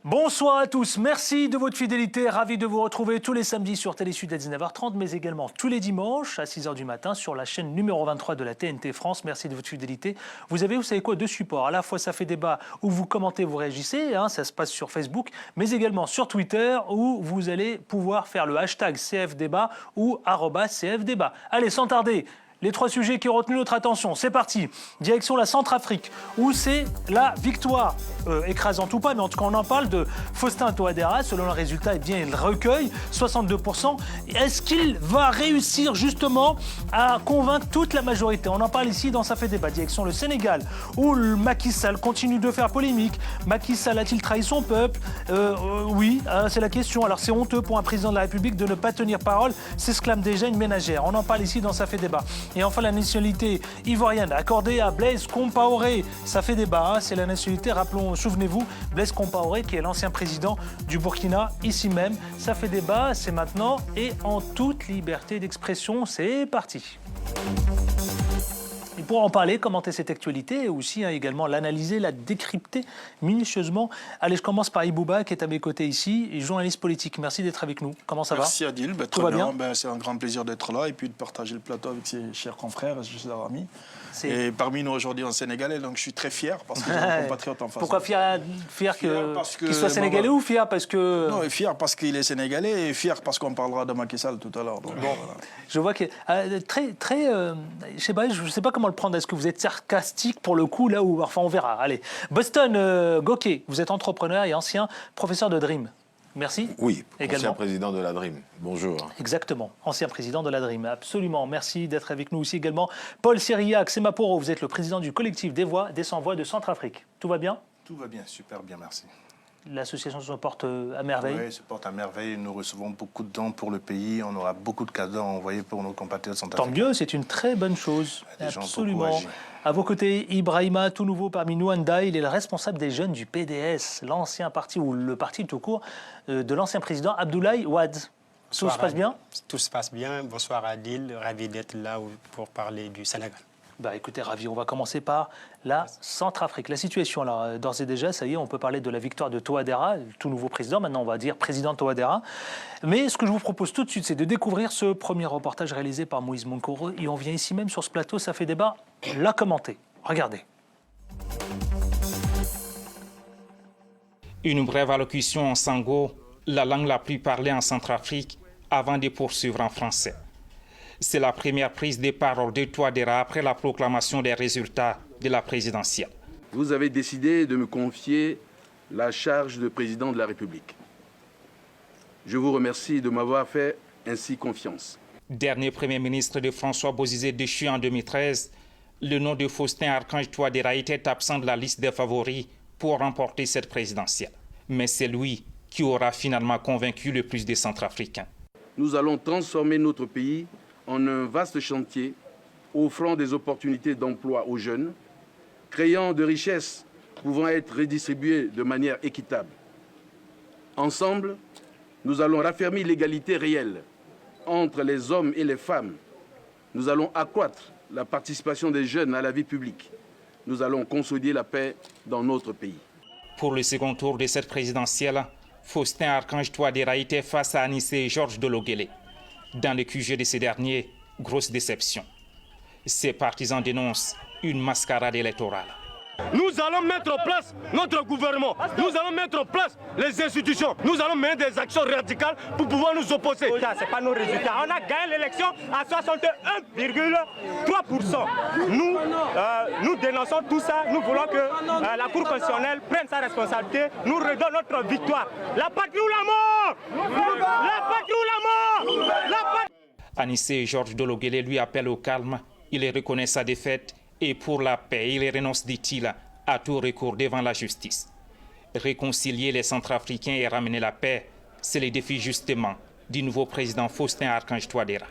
Bonsoir à tous, merci de votre fidélité, ravi de vous retrouver tous les samedis sur Télé Sud à 19h30, mais également tous les dimanches à 6h du matin sur la chaîne numéro 23 de la TNT France. Merci de votre fidélité. Vous savez quoi, deux supports. À la fois, ça fait débat où vous commentez, vous réagissez, ça se passe sur Facebook, mais également sur Twitter où vous allez pouvoir faire le hashtag CFDébat ou @CFDébat. Allez, sans tarder. Les trois sujets qui ont retenu notre attention, c'est parti. Direction la Centrafrique, où c'est la victoire, écrasante ou pas, mais en tout cas on en parle de Faustin Touadéra. Selon le résultat, eh bien, il recueille 62%. Est-ce qu'il va réussir justement à convaincre toute la majorité? On en parle ici dans Ça fait débat. Direction le Sénégal, où le Macky Sall continue de faire polémique. Macky Sall a-t-il trahi son peuple? Oui, c'est la question. Alors c'est honteux pour un président de la République de ne pas tenir parole, s'exclame déjà une ménagère. On en parle ici dans Ça fait débat. Et enfin, la nationalité ivoirienne accordée à Blaise Compaoré. Ça fait débat, c'est la nationalité, rappelons, souvenez-vous, Blaise Compaoré qui est l'ancien président du Burkina, ici même. Ça fait débat, c'est maintenant et en toute liberté d'expression. C'est parti. Et pour en parler, commenter cette actualité et aussi également l'analyser, la décrypter minutieusement. Allez, je commence par Ibouba qui est à mes côtés ici, journaliste politique. Merci d'être avec nous. Comment ça va? Merci Adil, tout va bien. C'est un grand plaisir d'être là et puis de partager le plateau avec ses chers confrères et chers amis. Et parmi nous aujourd'hui en Sénégalais, donc je suis très fier parce que j'ai un compatriote en face. Pourquoi fier qu'il soit sénégalais ou fier parce que... Non, fier parce qu'il est sénégalais et fier parce qu'on parlera de Macky Sall tout à l'heure. Bon. Voilà. Je vois que je sais pas comment le prendre. Est-ce que vous êtes sarcastique pour le coup là où, enfin on verra. Allez, Boston Gokey, vous êtes entrepreneur et ancien professeur de Dream. Merci. Oui, également. Ancien président de la Dream. Bonjour. Exactement, ancien président de la Dream. Absolument, merci d'être avec nous aussi également. Paul Siriac Semaporo, vous êtes le président du collectif des Voix des Sans-Voix de Centrafrique. Tout va bien? Tout va bien, super bien, merci. L'association se porte à merveille. Oui, se porte à merveille. Nous recevons beaucoup de dons pour le pays. On aura beaucoup de cadeaux à envoyer pour nos compatriotes centrafricains. Tant mieux, c'est une très bonne chose. Absolument. À vos côtés, Ibrahima, tout nouveau parmi nous, Anda, il est le responsable des jeunes du PDS, l'ancien parti, ou le parti tout court, de l'ancien président Abdoulaye Wade. Tout se passe bien? Tout se passe bien. Bonsoir Adil, ravi d'être là pour parler du Sénégal. Écoutez, ravi. On va commencer par la Centrafrique. La situation, alors, d'ores et déjà, ça y est, on peut parler de la victoire de Touadéra, tout nouveau président. Maintenant, on va dire président Touadéra. Mais ce que je vous propose tout de suite, c'est de découvrir ce premier reportage réalisé par Moïse Monkoro. Et on vient ici même sur ce plateau, ça fait débat, la commenter. Regardez. Une brève allocution en sango, la langue la plus parlée en Centrafrique, avant de poursuivre en français. C'est la première prise de parole de Touadéra après la proclamation des résultats de la présidentielle. Vous avez décidé de me confier la charge de président de la République. Je vous remercie de m'avoir fait ainsi confiance. Dernier Premier ministre de François Bozizé déchu en 2013, le nom de Faustin Archange Touadéra était absent de la liste des favoris pour remporter cette présidentielle. Mais c'est lui qui aura finalement convaincu le plus des Centrafricains. Nous allons transformer notre pays en un vaste chantier, offrant des opportunités d'emploi aux jeunes, créant de richesses pouvant être redistribuées de manière équitable. Ensemble, nous allons raffermir l'égalité réelle entre les hommes et les femmes. Nous allons accroître la participation des jeunes à la vie publique. Nous allons consolider la paix dans notre pays. Pour le second tour de cette présidentielle, Faustin Archange Touadéra était face à Anissé et Georges Dologuélé. Dans le QG de ces derniers, grosse déception. Ses partisans dénoncent une mascarade électorale. Nous allons mettre en place notre gouvernement. Nous allons mettre en place les institutions. Nous allons mener des actions radicales pour pouvoir nous opposer. Ce n'est pas nos résultats. On a gagné l'élection à 61,3%. Nous dénonçons tout ça. Nous voulons que la Cour constitutionnelle prenne sa responsabilité, nous redonne notre victoire. La patrie ou la mort! La patrie ou la mort! Anissé et Georges Dologuélé lui appellent au calme. Il reconnaît sa défaite et pour la paix, il renonce, dit-il, à tout recours devant la justice. Réconcilier les Centrafricains et ramener la paix, c'est le défi justement du nouveau président Faustin Archange Touadéra.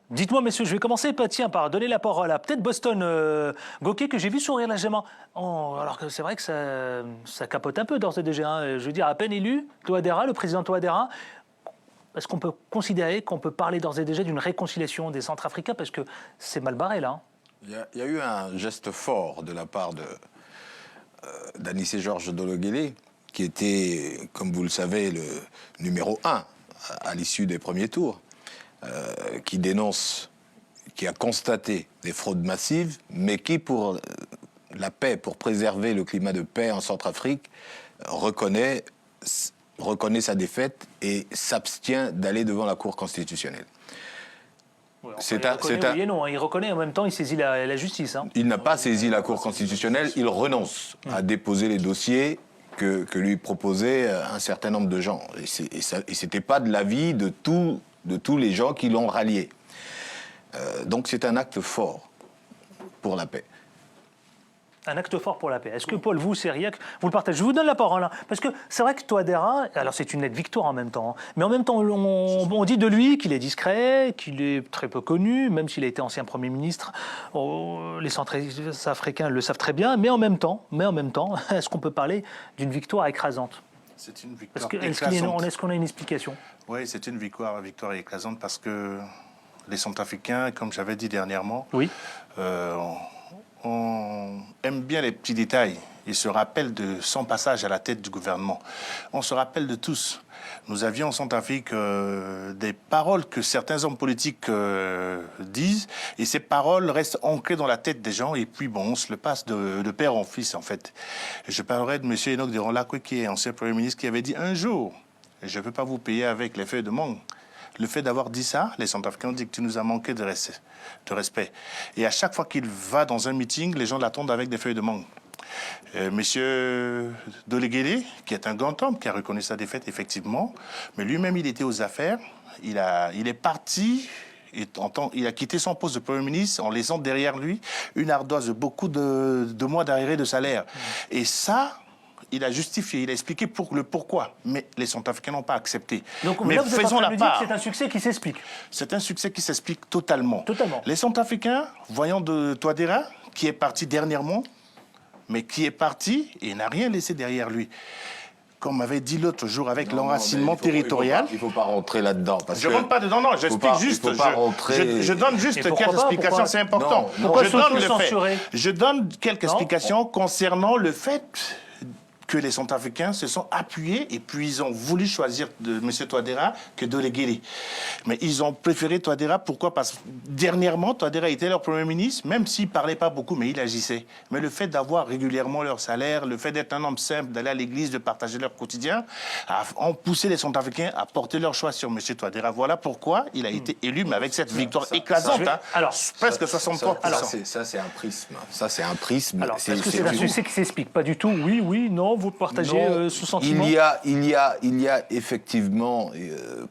Dites-moi, messieurs, je vais commencer par donner la parole à peut-être Boston Gokey, que j'ai vu sourire légèrement. Alors que c'est vrai que ça capote un peu d'ores et déjà. Je veux dire, à peine élu, Touadéra, le président Touadéra, est-ce qu'on peut considérer qu'on peut parler d'ores et déjà d'une réconciliation des Centrafricains? Parce que c'est mal barré, là. Il y a eu un geste fort de la part d'Anissé Georges Dologuélé, qui était, comme vous le savez, le numéro 1 à l'issue des premiers tours, qui dénonce, qui a constaté des fraudes massives, mais qui, pour la paix, pour préserver le climat de paix en Centrafrique, reconnaît sa défaite et s'abstient d'aller devant la Cour constitutionnelle. Ouais, il reconnaît, en même temps, il saisit la justice. Hein. Il n'a pas saisi la Cour constitutionnelle, il renonce à déposer les dossiers que lui proposaient un certain nombre de gens. Et ce n'était pas de l'avis de tous les gens qui l'ont rallié. Donc c'est un acte fort pour la paix. Un acte fort pour la paix. Est-ce que Paul, vous, Sériac, vous le partagez? Je vous donne la parole, hein, parce que c'est vrai que Touadéra, alors c'est une nette victoire en même temps, hein, mais en même temps, on dit de lui qu'il est discret, qu'il est très peu connu, même s'il a été ancien Premier ministre. Les Centrafricains le savent très bien, mais en même temps, est-ce qu'on peut parler d'une victoire écrasante? C'est une victoire écrasante. Est-ce qu'on a une explication? Oui, c'est une victoire écrasante parce que les Centrafricains, comme j'avais dit dernièrement, oui. On aime bien les petits détails. Ils se rappellent de son passage à la tête du gouvernement. On se rappelle de tous. Nous avions en Centrafrique des paroles que certains hommes politiques disent, et ces paroles restent ancrées dans la tête des gens, et puis bon, on se le passe de père en fils, en fait. Je parlerai de M. Enoch de Rolakwe, qui est ancien Premier ministre, qui avait dit un jour, je ne peux pas vous payer avec les feuilles de mangue. Le fait d'avoir dit ça, les Centrafricains ont dit que tu nous as manqué de respect. Et à chaque fois qu'il va dans un meeting, les gens l'attendent avec des feuilles de mangue. Monsieur Dologuélé, qui est un grand homme, qui a reconnu sa défaite, effectivement, mais lui-même, il était aux affaires. Il est parti, il a quitté son poste de Premier ministre en laissant derrière lui une ardoise de beaucoup de mois d'arrêt de salaire. Et ça... Il a justifié, il a expliqué le pourquoi. Mais les Centrafricains n'ont pas accepté. Donc mais là, vous êtes en train de me dire que c'est un succès qui s'explique. C'est un succès qui s'explique totalement. Totalement. Les Centrafricains, voyant de Touadéra, qui est parti dernièrement, mais qui est parti et n'a rien laissé derrière lui. Comme m'avait dit l'autre jour avec l'enracinement territorial. Il ne faut pas rentrer là-dedans. Je ne rentre pas dedans, non, j'explique juste. Je donne juste quelques explications, c'est important. Pourquoi je donne quelques explications concernant le fait que les Centrafricains se sont appuyés et puis ils ont voulu choisir M. Touadéra que Dologuélé. Mais ils ont préféré Touadéra, pourquoi? Parce que dernièrement, Touadéra était leur Premier ministre, même s'il ne parlait pas beaucoup, mais il agissait. Mais le fait d'avoir régulièrement leur salaire, le fait d'être un homme simple, d'aller à l'église, de partager leur quotidien, ont poussé les Centrafricains à porter leur choix sur M. Touadéra. Voilà pourquoi il a été élu, mais avec cette victoire écrasante, alors, presque 63%. Ça, c'est un prisme. Ça, c'est un prisme. Alors, est-ce que c'est un succès qui s'explique? Pas du tout. Oui, non. Vous partagez ce sentiment? Il y a effectivement,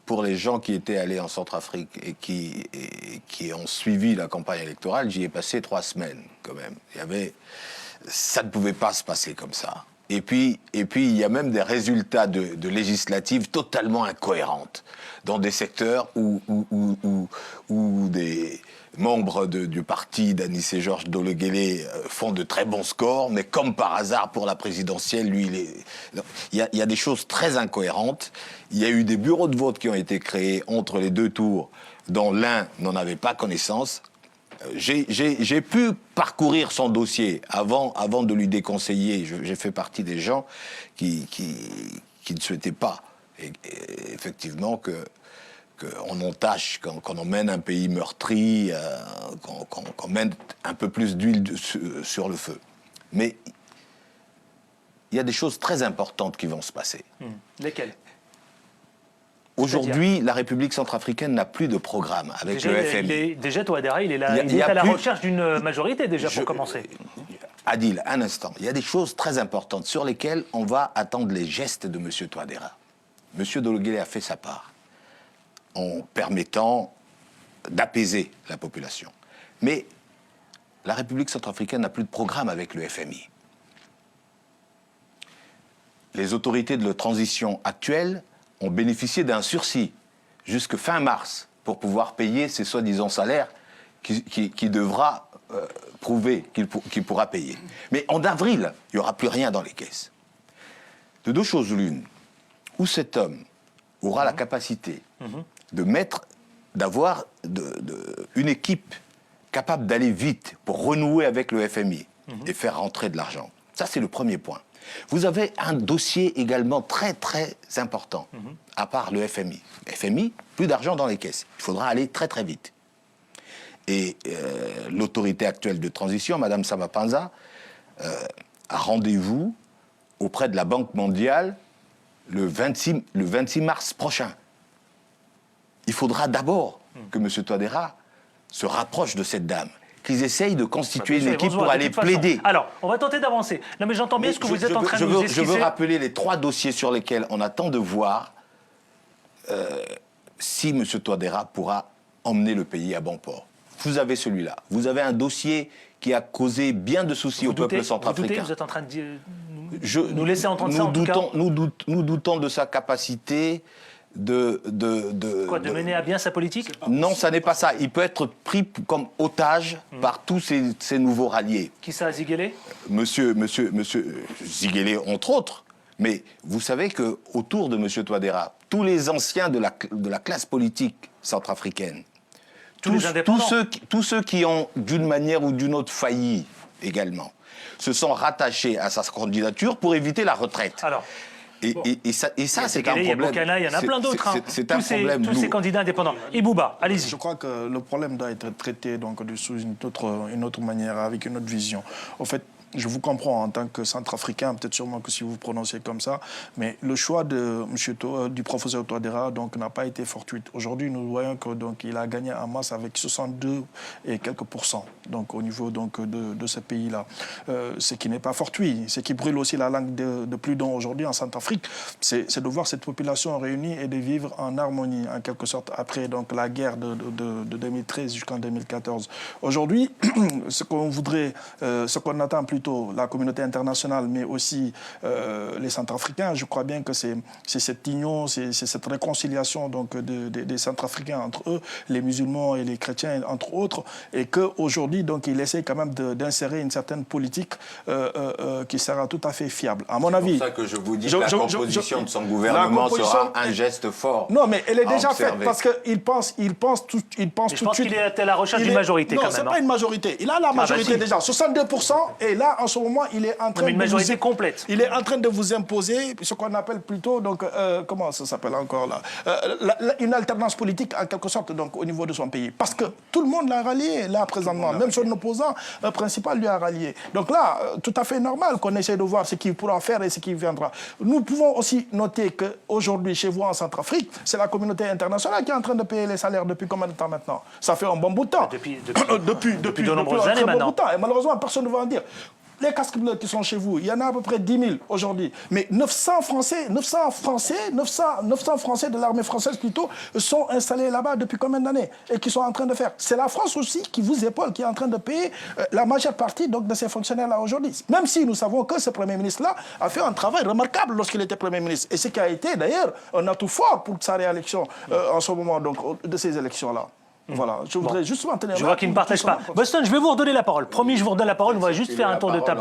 pour les gens qui étaient allés en Centrafrique et qui ont suivi la campagne électorale, j'y ai passé 3 semaines quand même. Ça ne pouvait pas se passer comme ça. Et puis il y a même des résultats de législatives totalement incohérentes dans des secteurs où des membres du parti d'Anissé Georges Dologuélé font de très bons scores, mais comme par hasard pour la présidentielle, lui, il y a des choses très incohérentes. Il y a eu des bureaux de vote qui ont été créés entre les 2 tours, dont l'un n'en avait pas connaissance. J'ai pu parcourir son dossier avant de lui déconseiller. J'ai fait partie des gens qui ne souhaitaient pas, effectivement, qu'on entache, qu'on emmène un pays meurtri, qu'on mène un peu plus d'huile sur le feu. Mais il y a des choses très importantes qui vont se passer. Lesquelles? Aujourd'hui, la République centrafricaine n'a plus de programme avec le FMI. Déjà, Touadéra, il est à la recherche d'une majorité, déjà, pour commencer. Adil, un instant. Il y a des choses très importantes sur lesquelles on va attendre les gestes de M. Touadéra. M. Dologuélé a fait sa part en permettant d'apaiser la population. Mais la République centrafricaine n'a plus de programme avec le FMI. Les autorités de la transition actuelles ont bénéficié d'un sursis jusque fin mars pour pouvoir payer ces soi-disant salaires qui devra prouver qu'il pourra payer. Mais en avril, il n'y aura plus rien dans les caisses. De 2 choses l'une, où cet homme aura la capacité d'avoir une équipe capable d'aller vite pour renouer avec le FMI et faire rentrer de l'argent. Ça, c'est le premier point. Vous avez un dossier également très, très important, à part le FMI. FMI, plus d'argent dans les caisses. Il faudra aller très, très vite. Et l'autorité actuelle de transition, Mme Samapanza, a rendez-vous auprès de la Banque mondiale le 26 mars prochain. Il faudra d'abord que M. Touadéra se rapproche de cette dame, qu'ils essayent de constituer une équipe pour aller plaider. Alors, on va tenter d'avancer. Non, mais j'entends bien ce que vous êtes en train de nous esquisser. Je veux rappeler les 3 dossiers sur lesquels on attend de voir si M. Touadéra pourra emmener le pays à bon port. Vous avez celui-là. Vous avez un dossier qui a causé bien de soucis au peuple centrafricain. Vous êtes en train de nous laisser entendre ça, en tout cas. Nous doutons de sa capacité de mener à bien sa politique? Non, ça n'est pas ça. Il peut être pris comme otage par tous ces nouveaux ralliés. Qui ça, Ziguélé? Monsieur Ziguélé, entre autres. Mais vous savez qu'autour de M. Touadéra, tous les anciens de la classe politique centrafricaine, tous ceux qui ont d'une manière ou d'une autre failli également, se sont rattachés à sa candidature pour éviter la retraite. Alors, et ça c'est un problème. Il y a Bokana, il y en a plein d'autres. C'est un problème. Tous ces candidats indépendants. Ibouba, allez-y. Je crois que le problème doit être traité donc, sous une autre manière, avec une autre vision. En fait, je vous comprends en tant que centrafricain, peut-être sûrement que si vous vous prononcez comme ça, mais le choix du professeur Touadéra n'a pas été fortuit. Aujourd'hui, nous voyons qu'il a gagné en masse avec 62 et quelques %, donc, au niveau donc, de ce pays-là. Ce qui n'est pas fortuit, ce qui brûle aussi la langue de plus d'un aujourd'hui en Centrafrique, c'est de voir cette population réunie et de vivre en harmonie, en quelque sorte, après donc, la guerre de 2013 jusqu'en 2014. Aujourd'hui, ce qu'on voudrait, ce qu'on attend plutôt la communauté internationale, mais aussi les Centrafricains. Je crois bien que c'est cette union, c'est cette réconciliation donc, des Centrafricains entre eux, les musulmans et les chrétiens entre autres, et qu'aujourd'hui, il essaie quand même d'insérer une certaine politique qui sera tout à fait fiable. À mon avis... C'est pour ça que je vous dis que la composition de son gouvernement sera un geste fort. Non, mais elle est déjà faite, parce qu'il pense tout de suite... qu'il est à la recherche d'une majorité, quand même. Non, c'est pas une majorité. Il a la majorité déjà, 62%, et là, en ce moment, il est en train complète. Il est en train de vous imposer ce qu'on appelle plutôt, donc, comment ça s'appelle encore là, une alternance politique en quelque sorte donc, au niveau de son pays. Parce que tout le monde l'a rallié là présentement, même son opposant principal lui a rallié. Donc là, tout à fait normal qu'on essaie de voir ce qu'il pourra faire et ce qui viendra. Nous pouvons aussi noter qu'aujourd'hui, chez vous en Centrafrique, c'est la communauté internationale qui est en train de payer les salaires depuis combien de temps maintenant? Ça fait un bon bout de temps. Depuis de nombreuses années maintenant. Et malheureusement, personne ne va en dire. Les casques bleus qui sont chez vous, il y en a à peu près 10 000 aujourd'hui. Mais 900 Français de l'armée française plutôt sont installés là-bas depuis combien d'années et qui sont en train de faire. C'est la France aussi qui vous épaule, qui est en train de payer la majeure partie donc, de ces fonctionnaires-là aujourd'hui. Même si nous savons que ce Premier ministre-là a fait un travail remarquable lorsqu'il était Premier ministre. Et ce qui a été d'ailleurs un atout fort pour sa réélection en ce moment donc, de ces élections-là. Voilà, je voudrais juste maintenir... Je vois qu'il ne partage pas. Boston, je vais vous redonner la parole. Promis, je vous redonne la parole. On va juste faire un tour de table.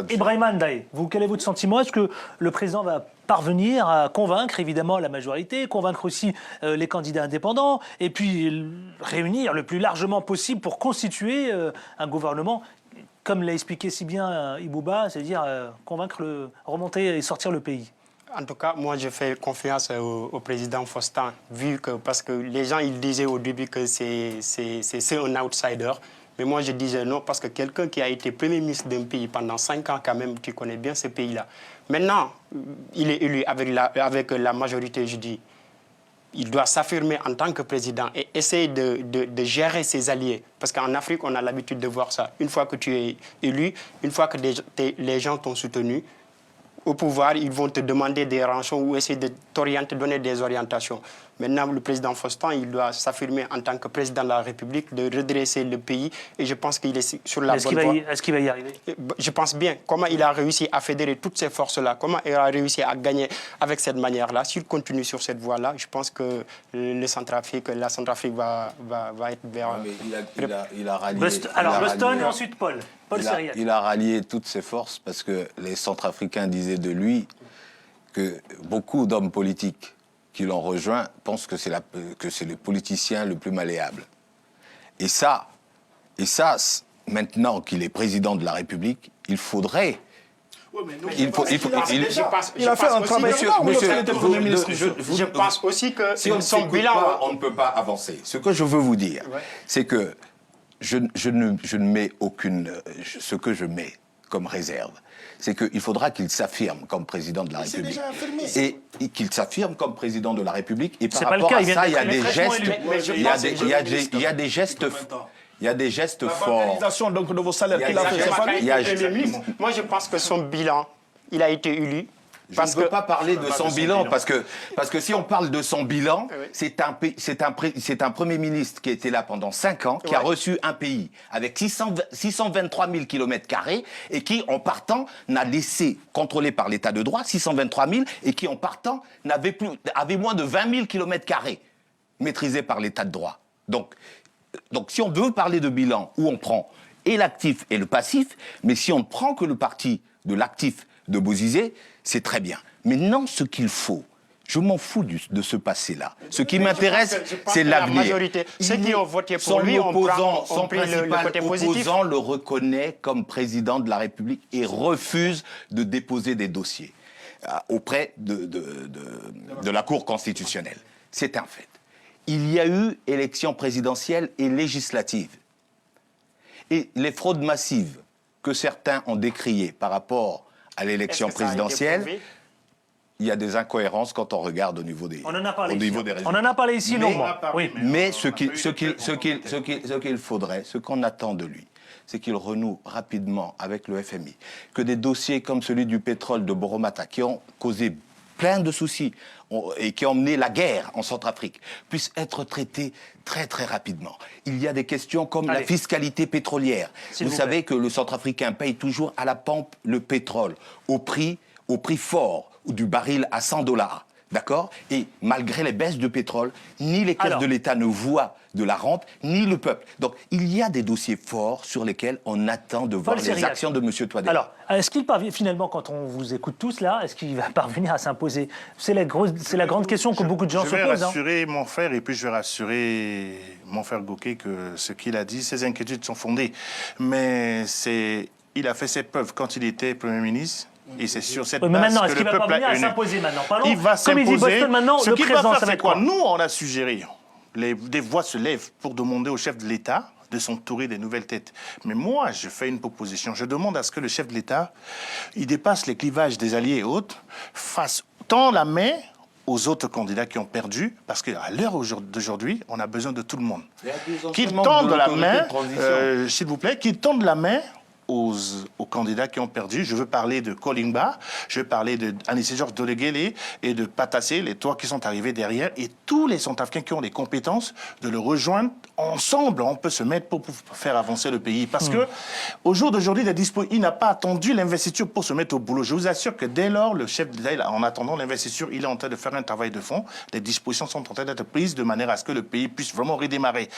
Ibrahima Ndaye, quel est votre sentiment? Est-ce que le président va parvenir à convaincre évidemment la majorité, convaincre aussi les candidats indépendants, et puis réunir le plus largement possible pour constituer un gouvernement, comme l'a expliqué si bien Ibouba, c'est-à-dire convaincre, remonter et sortir le pays? En tout cas, moi, je fais confiance au président Faustin, parce que les gens ils disaient au début que c'est un outsider. Mais moi, je disais non, parce que quelqu'un qui a été Premier ministre d'un pays pendant 5 ans, quand même, tu connais bien ce pays-là. Maintenant, il est élu avec la majorité, je dis. Il doit s'affirmer en tant que président et essayer de gérer ses alliés. Parce qu'en Afrique, on a l'habitude de voir ça. Une fois que tu es élu, une fois que les gens t'ont soutenu, au pouvoir, ils vont te demander des rançons ou essayer de t'orienter, donner des orientations. Maintenant, le président Faustin, il doit s'affirmer en tant que président de la République, de redresser le pays. Et je pense qu'il est sur la bonne voie. Est-ce qu'il va y arriver? Je pense bien. Comment il a réussi à fédérer toutes ces forces-là, comment il a réussi à gagner avec cette manière-là. S'il continue sur cette voie-là, je pense que la Centrafrique va être vers... Il a rallié... Boston et ensuite Paul. Il a rallié toutes ses forces parce que les Centrafricains disaient de lui que beaucoup d'hommes politiques qui l'ont rejoint pensent que c'est le politicien le plus malléable. Et ça, maintenant qu'il est président de la République, il faudrait Il faut, Il a fait un travail énorme lorsqu'il était Premier ministre. Je pense aussi que si on son bilan... on ne peut pas avancer. Ce que je veux vous dire, c'est que je ne mets aucune... Ce que je mets comme réserve, c'est qu'il faudra qu'il s'affirme comme président de la République. Et qu'il s'affirme comme président de la République. Et par rapport à ça, il y a des gestes... Il y a des gestes... Il y a des gestes forts. Donc de vos salaires qu'il a fait. Moi, je pense que son bilan, il a été élu. Je ne veux pas parler de son bilan, parce que si on parle de son bilan, c'est un Premier ministre qui était là pendant 5 ans, qui a reçu un pays avec 623 000 km² et qui, en partant, n'a laissé, contrôlé par l'état de droit, 623 000, et qui, en partant, avait moins de 20 000 km² maîtrisés par l'état de droit. Donc, si on veut parler de bilan, où on prend et l'actif et le passif, mais si on ne prend que le parti de l'actif de Bozizé, c'est très bien. Maintenant, ce qu'il faut, je m'en fous de ce passé-là. Ce qui m'intéresse, c'est l'avenir. Ceux qui ont voté pour Son lui, son principal opposant le reconnaît comme président de la République et refuse de déposer des dossiers auprès de la Cour constitutionnelle. C'est un fait. Il y a eu élections présidentielles et législatives. Et les fraudes massives que certains ont décriées par rapport à l'élection présidentielle, il y a des incohérences quand on regarde au niveau des, résultats. On en a parlé ici longuement. Oui. Mais ce qu'il faudrait, ce qu'on attend de lui, c'est qu'il renoue rapidement avec le FMI. Que des dossiers comme celui du pétrole de Boromata, qui ont causé plein de soucis et qui ont mené la guerre en Centrafrique, puissent être traités très très rapidement. Il y a des questions comme la fiscalité pétrolière. Vous savez que le Centrafricain paye toujours à la pompe le pétrole au prix fort du baril à $100. D'accord? Et malgré les baisses de pétrole, ni les caisses de l'État ne voient de la rente, ni le peuple. Donc, il y a des dossiers forts sur lesquels on attend de voir les actions de M. Touadéra. Alors, est-ce qu'il parvient, finalement, quand on vous écoute tous là, est-ce qu'il va parvenir à s'imposer? C'est la grande question que beaucoup de gens se posent. Je vais rassurer mon frère, et puis je vais rassurer mon frère Gauquet que ce qu'il a dit, ses inquiétudes sont fondées. Mais il a fait ses preuves quand il était Premier ministre. Et c'est sur cette base maintenant, que le peuple a parvenir à s'imposer maintenant? Il va s'imposer. Comme il dit Boston maintenant, ce le qu'il présent, va faire, ça va c'est être quoi? quoi? Nous, on a suggéré. Des voix se lèvent pour demander au chef de l'État de s'entourer des nouvelles têtes. Mais moi, je fais une proposition. Je demande à ce que le chef de l'État, il dépasse les clivages des alliés et autres, tend la main aux autres candidats qui ont perdu, parce qu'à l'heure d'aujourd'hui, on a besoin de tout le monde. Qu'ils tendent la main, s'il vous plaît, qu'ils tendent la main aux candidats qui ont perdu. Je veux parler de Kolimba, je veux parler de Anicet-Georges Deleguélé et de Patassé, les trois qui sont arrivés derrière, et tous les Centrafricains qui ont des compétences, de le rejoindre. Ensemble, on peut se mettre pour faire avancer le pays. Parce que, au jour d'aujourd'hui, il n'a pas attendu l'investiture pour se mettre au boulot. Je vous assure que dès lors, le chef de l'État, en attendant l'investiture, il est en train de faire un travail de fond. Les dispositions sont en train d'être prises de manière à ce que le pays puisse vraiment redémarrer.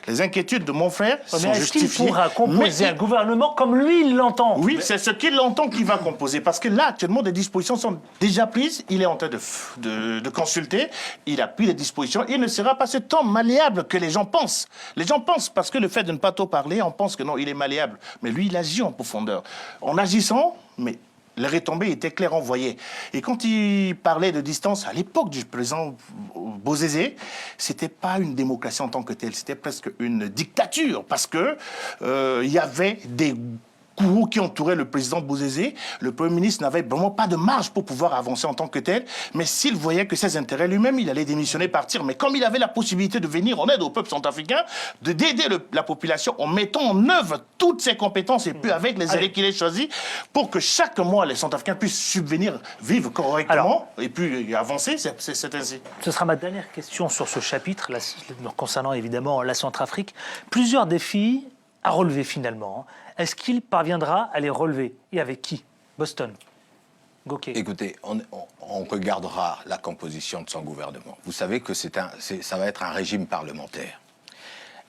Les inquiétudes de mon frère sont justifiées. Est-ce qu'il pourra composer un gouvernement comme lui, il l'entend? Oui, c'est ce qu'il entend qu'il va composer. Parce que là, actuellement, des dispositions sont déjà prises. Il est en train de consulter. Il a pris les dispositions. Il ne sera pas ce temps malléable que les gens pensent. Les gens pensent, parce que le fait de ne pas trop parler, on pense que non, il est malléable. Mais lui, il agit en profondeur. En agissant, mais les retombées étaient claires, on voyait. Et quand il parlait de distance, à l'époque du président Bozizé, c'était pas une démocratie en tant que telle, c'était presque une dictature. Parce que il y avait des courroux qui entouraient le président Bozizé. Le Premier ministre n'avait vraiment pas de marge pour pouvoir avancer en tant que tel. Mais s'il voyait que ses intérêts lui-même, il allait démissionner, partir. Mais comme il avait la possibilité de venir en aide au peuple centrafricain, d'aider la population en mettant en œuvre toutes ses compétences et puis avec les alliés qu'il ait choisis, pour que chaque mois, les Centrafricains puissent subvenir, vivre correctement et puis avancer, c'est ainsi. Ce sera ma dernière question sur ce chapitre, concernant évidemment la Centrafrique. Plusieurs défis à relever finalement. Est-ce qu'il parviendra à les relever? Et avec qui? Boston, Gauquet. Écoutez, on regardera la composition de son gouvernement. Vous savez que ça va être un régime parlementaire.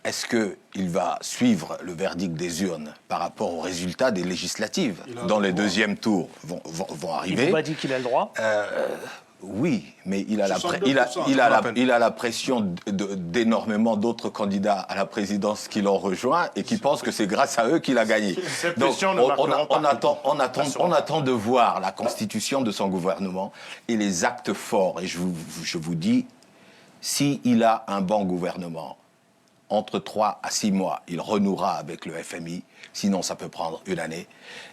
Est-ce qu'il va suivre le verdict des urnes par rapport aux résultats des législatives, dont les deuxièmes tours vont arriver? Il vous a dit qu'il a le droit. Oui, mais il a la 62%, pression d'énormément d'autres candidats à la présidence qui l'ont rejoint et qui pensent que c'est grâce à eux qu'il a gagné. Donc on attend de voir la constitution de son gouvernement et les actes forts. Et je vous dis, s'il a un bon gouvernement, entre 3 à 6 mois, il renouera avec le FMI. Sinon, ça peut prendre une année.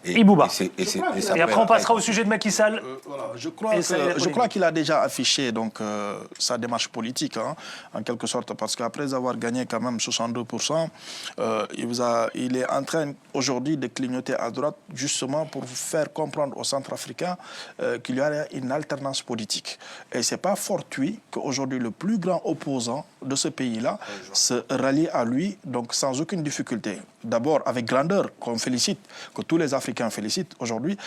Ibouba. Et après, on passera au sujet de Macky Sall. Voilà, je crois qu'il a déjà affiché donc, sa démarche politique, hein, en quelque sorte, parce qu'après avoir gagné quand même 62%, il est en train aujourd'hui de clignoter à droite, justement pour faire comprendre aux Centrafricains qu'il y a une alternance politique. Et ce n'est pas fortuit qu'aujourd'hui le plus grand opposant de ce pays-là se rallie à lui, donc sans aucune difficulté. D'abord avec grandeur, qu'on félicite, que tous les Africains félicitent aujourd'hui.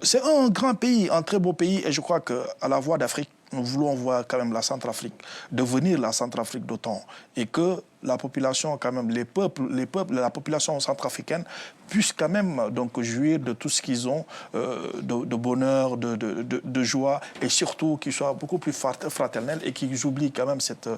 C'est un grand pays, un très beau pays, et je crois qu'à la Voix d'Afrique, nous voulons voir quand même la Centrafrique devenir la Centrafrique d'OTAN, et que la population, quand même, les peuples, la population centrafricaine puisse quand même donc jouir de tout ce qu'ils ont, de bonheur, de joie, et surtout qu'ils soient beaucoup plus fraternels et qu'ils oublient quand même cette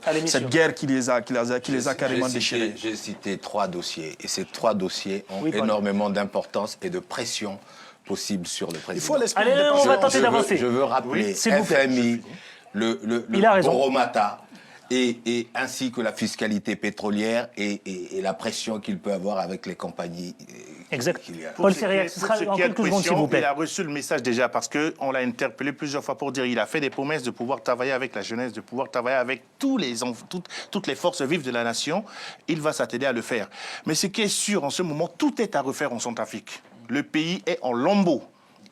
guerre qui les a carrément déchirés. J'ai cité 3 dossiers, et ces 3 dossiers ont énormément d'importance et de pression possible sur le président. Il faut l'esprit. Allez, on va tenter d'avancer. Je veux rappeler FMI, le Boromata, et ainsi que la fiscalité pétrolière et la pression qu'il peut avoir avec les compagnies. Exact. Paul Sériac, ce sera en quelques secondes, s'il vous plaît. Il a reçu le message déjà parce qu'on l'a interpellé plusieurs fois pour dire qu'il a fait des promesses de pouvoir travailler avec la jeunesse, de pouvoir travailler avec toutes les forces vives de la nation. Il va s'atteler à le faire. Mais ce qui est sûr, en ce moment, tout est à refaire en Centrafrique. Le pays est en lambeaux.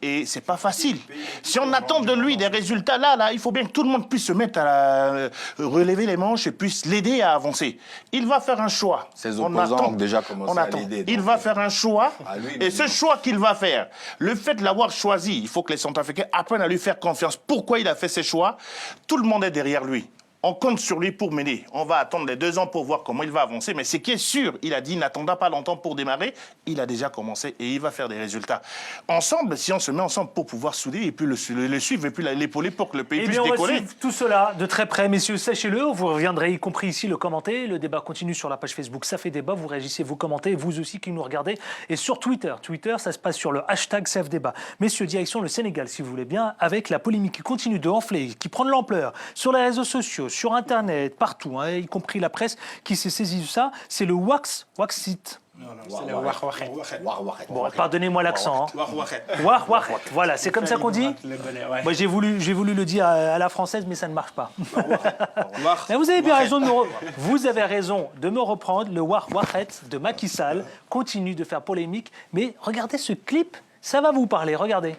Et c'est pas facile. Si on attend de lui des résultats là, il faut bien que tout le monde puisse se mettre à relever les manches et puisse l'aider à avancer. Il va faire un choix. Ses opposants ont déjà commencé à l'aider. Il va faire un choix. Et ce choix qu'il va faire, le fait de l'avoir choisi, il faut que les Centrafricains apprennent à lui faire confiance. Pourquoi il a fait ces choix? Tout le monde est derrière lui. On compte sur lui pour mener. On va attendre les 2 ans pour voir comment il va avancer. Mais ce qui est sûr, il a dit, n'attendra pas longtemps pour démarrer. Il a déjà commencé et il va faire des résultats. Ensemble, si on se met ensemble pour pouvoir souder et puis le suivre et puis l'épauler pour que le pays puisse décoller. On va suivre tout cela de très près, messieurs. Sachez-le, vous reviendrez, y compris ici, le commenter. Le débat continue sur la page Facebook. Ça fait débat. Vous réagissez, vous commentez. Vous aussi qui nous regardez. Et sur Twitter. Twitter, ça se passe sur le hashtag #SafeDébat. Messieurs, direction le Sénégal, si vous voulez bien, avec la polémique qui continue de enfler, qui prend de l'ampleur sur les réseaux sociaux, sur Internet, partout, hein, y compris la presse qui s'est saisie de ça. C'est le Waxit. C'est le Warwachet. Bon, pardonnez-moi l'accent. Warwachet. Voilà, c'est comme ça qu'on dit. Moi, j'ai voulu le dire à la française, mais ça ne marche pas. Mais vous avez bien raison de me reprendre. Le Warwachet de Macky Sall continue de faire polémique. Mais regardez ce clip, ça va vous parler. Regardez.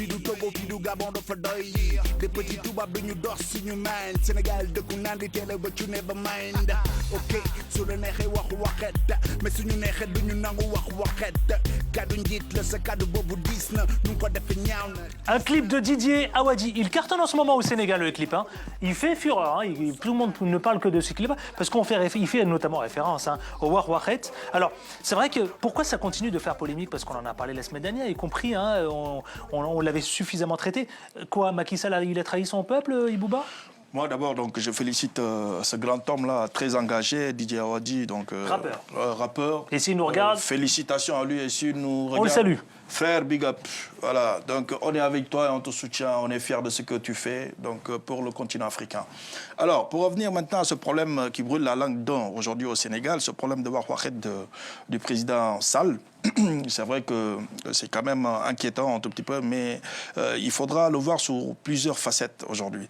Fii du Togo fii du Gabon dafa doy des petits tubaab duñu dox suñu mind Sénégal dëkku naan di télé ba ci never mind ok su la neexee waxu waxet mais suñu neexee duñu nangu waxu waxet kaddu njiit la sa kaddu boobu diis na nu ko defee ñaaw na. Un clip de Didier Awadi. Il cartonne en ce moment au Sénégal, le clip. Hein. Il fait fureur. Hein. Tout le monde ne parle que de ce clip parce qu'il fait notamment référence au Warwachet. Alors, c'est vrai que pourquoi ça continue de faire polémique? Parce qu'on en a parlé la semaine dernière, y compris, hein, on l'avait suffisamment traité. Quoi, Macky Sall, il a trahi son peuple, Ibouba? Moi d'abord, donc, je félicite ce grand homme-là, très engagé, Didier Awadi, donc rappeur. Et s'il nous regarde, félicitations à lui et s'il nous regarde. On le salue. Frère, big up. Voilà, donc on est avec toi et on te soutient, on est fiers de ce que tu fais donc, pour le continent africain. Alors, pour revenir maintenant à ce problème qui brûle la langue d'un aujourd'hui au Sénégal, ce problème de Warwachet du président Sall, c'est vrai que c'est quand même inquiétant un tout petit peu, mais il faudra le voir sous plusieurs facettes aujourd'hui.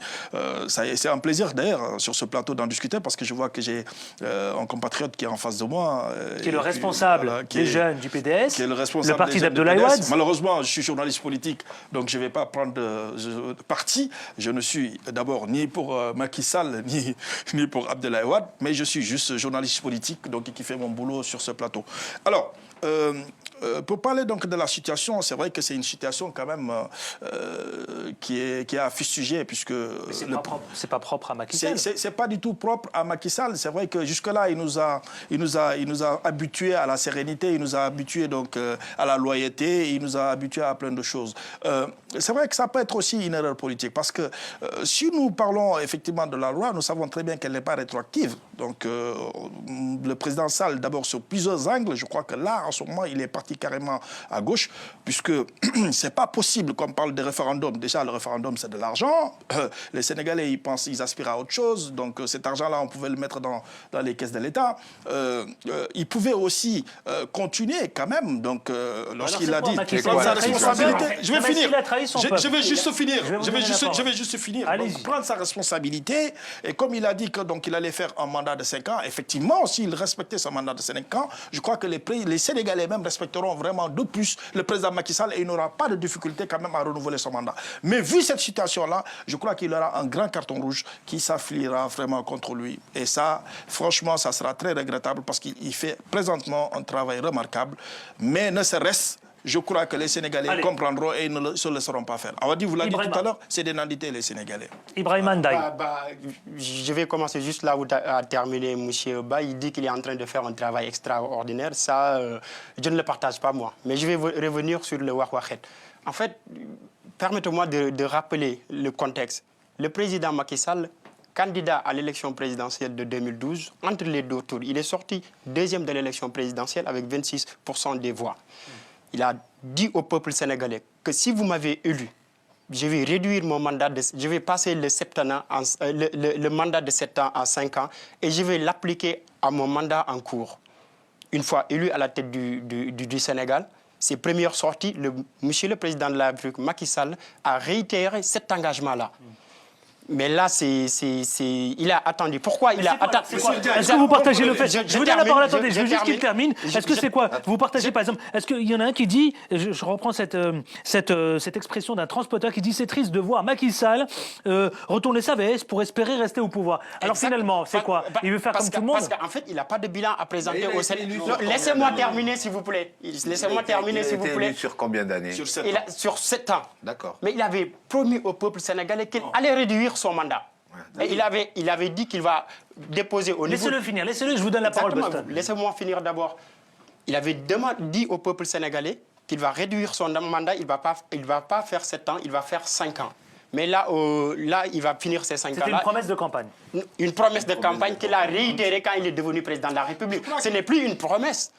C'est un plaisir d'ailleurs sur ce plateau d'en discuter parce que je vois que j'ai un compatriote qui est en face de moi. Qui est le responsable des jeunes du PDS, qui est le responsable parti des jeunes d'Abdoulaye Wade. Aouad. Malheureusement, je suis journaliste politique, donc je ne vais pas prendre parti. Je ne suis d'abord ni pour Macky Sall, ni pour Abdoulaye Wade, mais je suis juste journaliste politique, donc qui fait mon boulot sur ce plateau. Alors, pour parler donc de la situation, c'est vrai que c'est une situation quand même qui est à fustigé, puisque... C'est pas propre à Macky Sall. C'est pas du tout propre à Macky Sall. C'est vrai que jusque-là, il nous a habitués à la sérénité, il nous a habitués donc à la loyauté, il nous a habitués à plein de choses. C'est vrai que ça peut être aussi une erreur politique, parce que si nous parlons effectivement de la loi, nous savons très bien qu'elle n'est pas rétroactive. Donc le président Sall, d'abord sur plusieurs angles, je crois que là, en ce moment, il est parti carrément à gauche, puisque c'est pas possible qu'on parle de référendum. Déjà, le référendum, c'est de l'argent. Les Sénégalais, ils aspirent à autre chose. Donc cet argent-là, on pouvait le mettre dans les caisses de l'État. Il pouvait aussi continuer quand même. Donc lorsqu'il a dit prendre sa responsabilité, je vais finir. Je vais juste finir. Je vais juste finir. Donc, prendre sa responsabilité. Et comme il a dit que donc il allait faire un mandat de 5 ans, effectivement, s'il respectait son mandat de 5 ans, je crois que les Sénégalais même respecteront vraiment de plus le président Macky Sall et il n'aura pas de difficulté quand même à renouveler son mandat. Mais vu cette situation-là, je crois qu'il aura un grand carton rouge qui s'affiliera vraiment contre lui. Et ça, franchement, ça sera très regrettable parce qu'il fait présentement un travail remarquable. Mais ne serait-ce, je crois que les Sénégalais comprendront et ne se laisseront pas faire. Awadi, vous l'avez dit tout à l'heure, c'est des nandités, les Sénégalais. Ibrahim Ndiaye. Je vais commencer juste là où tu as terminé, M. Ba. Il dit qu'il est en train de faire un travail extraordinaire. Ça, je ne le partage pas, moi. Mais je vais revenir sur le Wahwahet. En fait, permettez-moi de rappeler le contexte. Le président Macky Sall, candidat à l'élection présidentielle de 2012, entre les deux tours, il est sorti deuxième de l'élection présidentielle avec 26% des voix. Il a dit au peuple sénégalais que si vous m'avez élu, je vais réduire mon mandat, je vais passer le mandat de 7 ans à 5 ans et je vais l'appliquer à mon mandat en cours. Une fois élu à la tête du Sénégal, ses premières sorties, monsieur le président de la République, Macky Sall, a réitéré cet engagement-là. Mais là, il a attendu. Pourquoi il a attendu? Est-ce que vous partagez le fait? Je vous donne la parole, attendez, je veux juste qu'il termine. Est-ce que c'est quoi? Vous partagez, par exemple, est-ce qu'il y en a un qui dit, je reprends cette expression d'un transporteur qui dit c'est triste de voir Macky Sall retourner sa veste pour espérer rester au pouvoir. Alors finalement, c'est quoi? Il veut faire comme tout le monde? Parce qu'en fait, il n'a pas de bilan à présenter au Sénégal. Laissez-moi terminer, s'il vous plaît. Laissez-moi terminer, s'il vous plaît. Sur combien d'années? Sur 7 ans. D'accord. Mais il avait promis au peuple sénégalais qu'il allait réduire son mandat. Et il avait dit qu'il va déposer au niveau... Laissez-le finir, laissez-le, je vous donne la parole, Boston. Laissez-moi finir d'abord. Il avait dit au peuple sénégalais qu'il va réduire son mandat, il ne va pas faire 7 ans, il va faire 5 ans. Mais là, il va finir ces 5 ans-là. C'était une promesse de campagne. Une promesse de campagne qu'il a réitérée quand il est devenu président de la République. Ce n'est plus une promesse.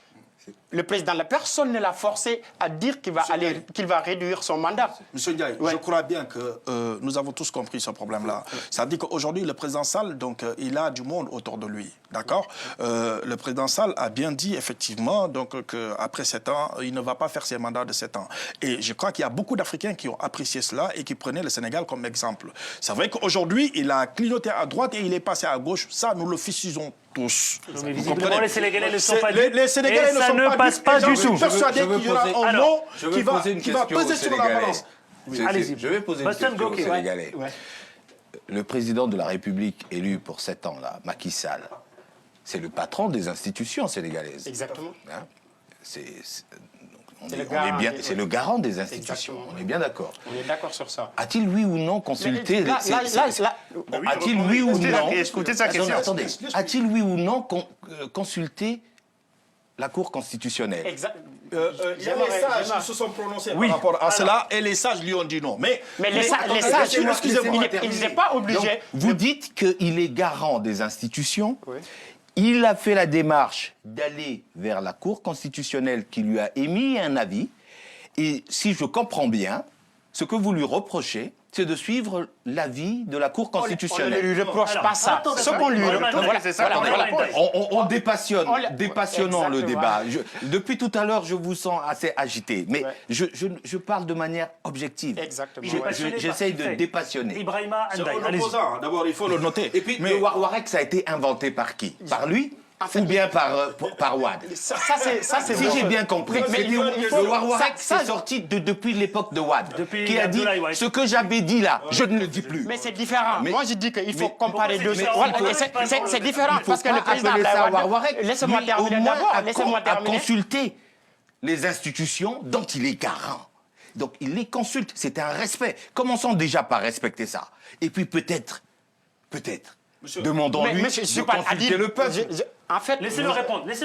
Le président, la personne ne l'a forcé à dire qu'il va réduire son mandat. Monsieur Ndiaye, je crois bien que nous avons tous compris ce problème-là. Ça dit qu'aujourd'hui, le président Sall, donc, il a du monde autour de lui. D'accord. Le président Sall a bien dit, effectivement, qu'après 7 ans, il ne va pas faire ses mandats de 7 ans. Et je crois qu'il y a beaucoup d'Africains qui ont apprécié cela et qui prenaient le Sénégal comme exemple. C'est vrai qu'aujourd'hui, il a clignoté à droite et il est passé à gauche. Ça, nous le fustisons tous. Mais visiblement, les Sénégalais ne sont pas les Sénégalais et ça ne passe pas du tout. Je suis persuadé qu'il y aura un nom qui va peser sur la balance. Allez-y. Je vais poser une question aux Sénégalais. Ouais. Le président de la République élu pour 7 ans, là, Macky Sall, c'est le patron des institutions sénégalaises. Exactement. Hein? C'est le garant des institutions. Exactement. On est bien d'accord. On est d'accord sur ça. A-t-il oui ou non consulté... A-t-il oui ou non... Écoutez sa question. Attendez. A-t-il oui ou non consulté la Cour constitutionnelle? Exact. Il y a les sages qui se sont prononcés par rapport à cela et les sages lui ont dit non. Mais les sages, excusez-moi, il n'est pas obligé. Vous dites qu'il est garant des institutions. Oui. Il a fait la démarche d'aller vers la Cour constitutionnelle qui lui a émis un avis. Et si je comprends bien, ce que vous lui reprochez, c'est de suivre l'avis de la Cour constitutionnelle. On ne lui reproche pas ça. Ce qu'on lui reproche, on dépassionnons le débat. Depuis tout à l'heure, je vous sens assez agité. Mais je parle de manière objective. Exactement. J'essaye de dépassionner. Ibrahima Ndiaye, d'abord, il faut le noter. Et puis, le Warwarek, ça a été inventé par qui? Par lui? ou bien par Wade. Ça, c'est Si j'ai bien compris, Mais le Warwarak, c'est sorti depuis l'époque de Wade, Depuis qui a dit Abdoulaye Wade. ce que j'avais dit là, je ne le dis plus. Mais c'est différent. Mais- Moi, je dis qu'il faut mais- comparer deux choses. différent. Voilà, c'est différent. Il faut Parce que pas le président appeler ça Abdoulaye Wade- Warwarak. Laissez-moi Lui, terminer au moins, d'abord. à Laissez-moi terminer. consulter les institutions dont il est garant. Donc, il les consulte. C'est un respect. Commençons déjà par respecter ça. Et puis peut-être, demandons-lui Mais je suis de pas consulter Adil. le peuple. En fait, Laissez-le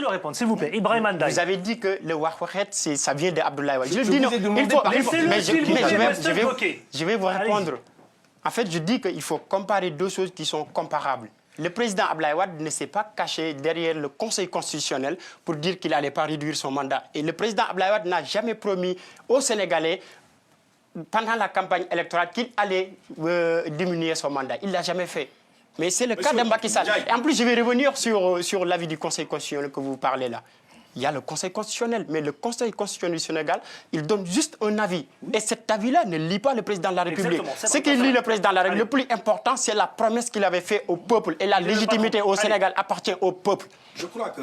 répondre, s'il vous plaît. Ibrahim Andaï. vous avez dit que le Warwarak, ça vient d'Abdoulaye Wade. Je dis non. vous ai demandé Il faut- par il faut- Laissez-le, mais s'il vous plaît, restez je vais vous Allez-y. répondre. En fait, je dis qu'il faut comparer deux choses qui sont comparables. Le président Abdoulaye Wade ne s'est pas caché derrière le Conseil constitutionnel pour dire qu'il n'allait pas réduire son mandat. Et le président Abdoulaye Wade n'a jamais promis aux Sénégalais, pendant la campagne électorale, qu'il allait diminuer son mandat. Il ne l'a jamais fait. Mais c'est le cas de Macky Sall. Et en plus, je vais revenir sur l'avis du Conseil constitutionnel que vous parlez là. Il y a le Conseil constitutionnel, mais le Conseil constitutionnel du Sénégal, il donne juste un avis. Et cet avis-là ne lit pas le président de la République. Exactement, c'est Ce vrai. qu'il lit le président de la République, le plus important, c'est la promesse qu'il avait faite au peuple. Et la légitimité au Sénégal appartient au peuple. Je crois que,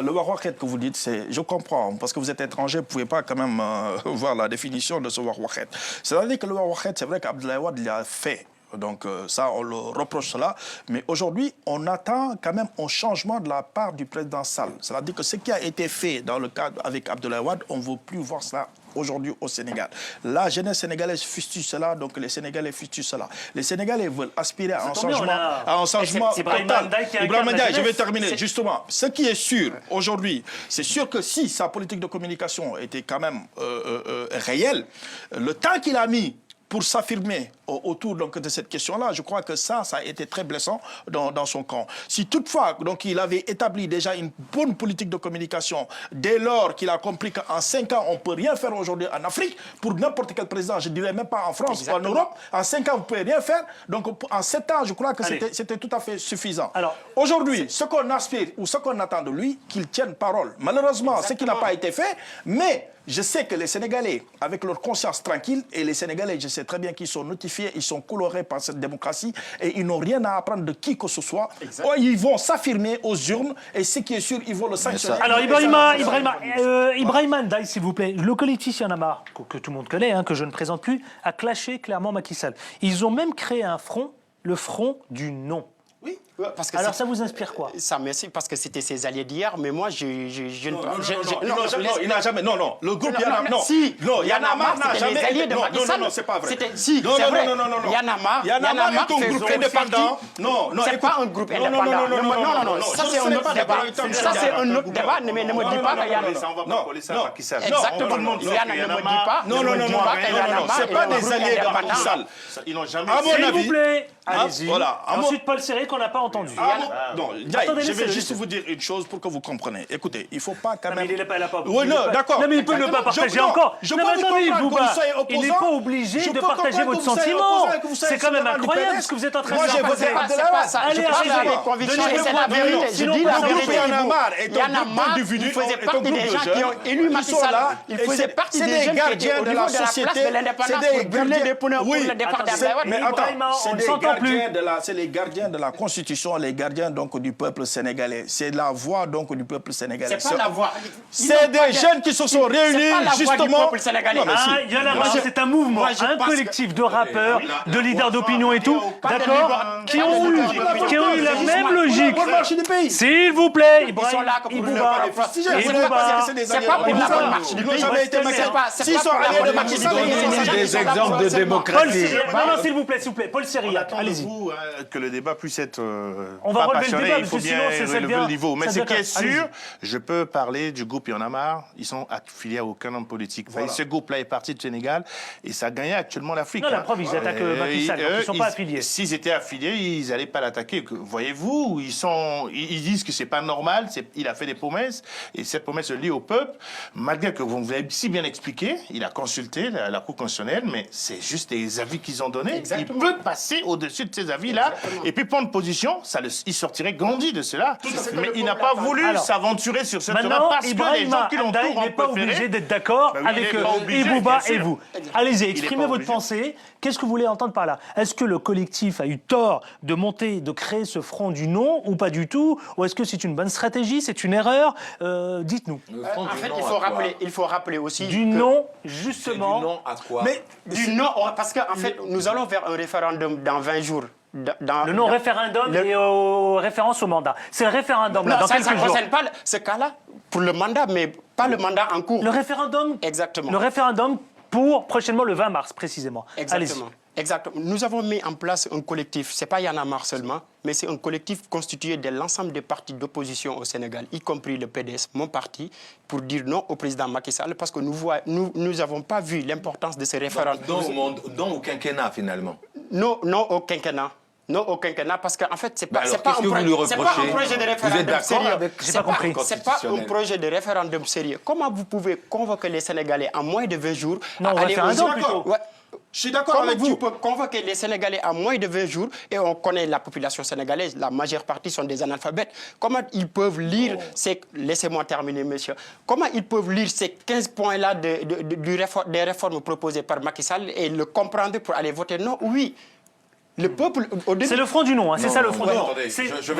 le Warwarak que vous dites, je comprends, parce que vous êtes étranger, vous ne pouvez pas quand même voir la définition de ce Warwarak. C'est-à-dire que le Warwarak, c'est vrai qu'Abdoulaye Wade l'a fait. Donc ça, on le reproche cela. Mais aujourd'hui, on attend quand même un changement de la part du président Sall. C'est-à-dire que ce qui a été fait dans le cadre avec Abdoulaye Wade, on ne veut plus voir cela aujourd'hui au Sénégal. La jeunesse sénégalaise fustige cela, donc les Sénégalais fustigent cela. Les Sénégalais veulent aspirer à un changement C'est Ibrahim total. Andaï qui Ibrahim incarne la Andaï, je vais jeunesse. terminer. Justement, ce qui est sûr aujourd'hui, c'est sûr que si sa politique de communication était quand même réelle, le temps qu'il a mis pour s'affirmer autour donc, de cette question-là, je crois que ça a été très blessant dans son camp. Si toutefois donc, il avait établi déjà une bonne politique de communication, dès lors qu'il a compris qu'en 5 ans, on ne peut rien faire aujourd'hui en Afrique, pour n'importe quel président, je ne dirais même pas en France Exactement. ou en Europe, en 5 ans, vous ne pouvez rien faire. Donc en 7 ans, je crois que Allez. c'était tout à fait suffisant. Alors, aujourd'hui, ce qu'on aspire ou ce qu'on attend de lui, qu'il tienne parole. Malheureusement, ce qui n'a pas été fait, mais je sais que les Sénégalais, avec leur conscience tranquille, et les Sénégalais, je sais très bien qu'ils sont notifiés, ils sont colorés par cette démocratie, et ils n'ont rien à apprendre de qui que ce soit. Ils vont s'affirmer aux urnes, et ce qui est sûr, ils vont le sanctionner. Alors, Ibrahim Andaï, s'il vous plaît, le collectif Y'en a marre, que tout le monde connaît, hein, que je ne présente plus, a clashé clairement Macky Sall. Ils ont même créé un front, le front du non. Oui, parce que Alors ça vous inspire quoi? Ça, merci, parce que c'était ses alliés d'hier, mais moi, je il n'a jamais. Non, non. Le groupe Y'en a marre. Si, Non, Y'en a marre n'a c'était les jamais. alliés de Macky Sall. Non, c'est pas vrai. Si, Non, c'est vrai. non. Y'en a marre. Y'en a marre est un groupe indépendant. Non, c'est pas un groupe indépendant. Non. Ça, c'est un autre débat. Ça, c'est un autre débat, mais ne me dis pas que Y'en a marre. Ça, on va pas coller ça à Macky Sall. Exactement. Tout le monde dit Y'en a, qu'il y ne en a me dis marre. pas. Non, c'est pas des alliés de Macky Sall. Ils n'ont jamais À mon S'il avis. vous plaît, allez-y. voilà, à mon- Ensuite, Paul Serré, qu'on n'a pas entendu. Non, Ndiaye, Attendez, je vais laissez-le, juste laissez-le. vous dire une chose pour que vous compreniez. Écoutez, il ne faut pas quand Non, mais même... il n'est pas là. Oui, non, d'accord. Non, mais il peut ne pas partager encore. Je Non, peux mais attendez, comprendre que Bouba, vous soyez il n'est opposant. pas obligé Je de peux partager comprendre votre que vous soyez sentiment. opposant et que vous soyez C'est quand même fédéral du incroyable PDS. ce que vous êtes en train Moi, de j'ai dire. voté C'est Abdoulaye pas Wade. ça. Allez, Je parle arrêtez. avec conviction Donnez-le et c'est moi, la donnez-le. vérité. Je Sinon, dis vous la savez vérité. Y'en a marre est un Y'en a groupe marre. d'individus, Il faisait est un partie groupe des de gens qui jeunes ont élu qui Macky sont Sall. là, Il et faisait c'est partie des des jeunes qui gardiens étaient au de niveau la de la place société. de l'indépendance C'est des pour brûler gardiens. des pneus pour Oui. le départ Attendez, d'Abdoulaye Wade. Mais attends, Ibrahima, on c'est ne des s'entend plus. c'est les gardiens de la Constitution, les gardiens donc du peuple sénégalais. C'est la voix donc du peuple sénégalais. C'est pas la voix. C'est des jeunes qui se sont réunis C'est pas la voix du justement. peuple sénégalais. Non, mais si. Ah, Y'en a marre, c'est un mouvement, Moi, je un pense collectif de rappeurs, de leaders d'opinion et tout, Pas de d'accord, libre- qui pas de ont libre- eu la même logique. Pour le marché du pays. S'il vous plaît, Ils sont là que pour le Ibouba, fustiger. Ibouba, Vous n'avez pas dit que c'est des C'est alliés pas de pour Macky la Sall. bonne marche du Ils n'ont pays. jamais été Macky Sall. C'est S'ils pas sont pour la alliés de bonne Macky marche Sall, du pays. ils sont C'est alliés. Des exemples de Paul démocratie. Serré, non, s'il vous plaît, Paul Serré, allez-y. Vous, que le débat puisse être On va pas relever le passionné, débat, il faut parce que bien sinon, ça relever devient- le niveau. Mais ça ce qui devient- est sûr, je peux parler du groupe Y'en a marre. Ils sont affiliés à aucun homme politique. Enfin, ce groupe-là est parti du Sénégal et ça gagnait actuellement l'Afrique. Non, la preuve, ils attaquent Macky Sall, donc ils ne sont pas affiliés. S'ils étaient affiliés, ils n'allaient pas l'attaquer. Voyez-vous, ils disent que c'est pas normal. Il a fait des promesses et cette promesse se lie au peuple. Malgré que vous avez si bien expliqué, il a consulté la Cour constitutionnelle, mais c'est juste des avis qu'ils ont donnés. Exactement. Il peut passer au-dessus de ces avis-là et puis prendre position. Il sortirait grandi de cela. Mais il n'a pas voulu Alors, s'aventurer sur ce terrain Maintenant, parce que les Ibrahima gens qui l'ont Andaï tout n'est pas préféré. obligé d'être d'accord Bah oui, avec il est pas obligé, Ibouba bien et sûr. vous. Allez-y, est exprimez pas votre obligé. pensée. Qu'est-ce que vous voulez entendre par là? Est-ce que le collectif a eu tort de de monter, de créer ce front du non ou pas du tout? Ou est-ce que c'est une bonne stratégie, c'est une erreur? Dites-nous. En fait, il faut rappeler aussi Du non, justement. Du non à quoi? Mais du non, parce qu'en fait, nous allons vers un référendum dans 20 jours. Le non-référendum et référence au mandat. C'est le référendum, là, non, dans ça quelques ne jours. concerne pas ce cas-là pour le mandat, mais pas le mandat en cours. Le référendum? Exactement. Le référendum pour prochainement le 20 mars, précisément. Exactement. Exactement. Nous avons mis en place un collectif, ce n'est pas Y'en a marre seulement, mais c'est un collectif constitué de l'ensemble des partis d'opposition au Sénégal, y compris le PDS, mon parti, pour dire non au président Macky Sall, parce que nous n'avons pas vu l'importance de ce référendum. Non au quinquennat, finalement. Non au quinquennat. Non au quinquennat, parce qu'en fait, ce n'est pas, alors, pas, un projet de référendum sérieux. J'ai pas compris. Ce n'est pas un projet de référendum sérieux. Comment vous pouvez convoquer les Sénégalais en moins de 20 jours à aller aux urnes? Je suis d'accord avec vous. Comment tu peux convoquer les Sénégalais en moins de 20 jours et on connaît la population sénégalaise, la majeure partie sont des analphabètes. Comment ils peuvent lire ces... Laissez-moi terminer, monsieur. Comment ils peuvent lire ces 15 points-là des réformes proposées par Macky Sall et le comprendre pour aller voter non? Oui. Le peuple, au début... C'est le front du non, hein, c'est ça le front du non. Attendez, je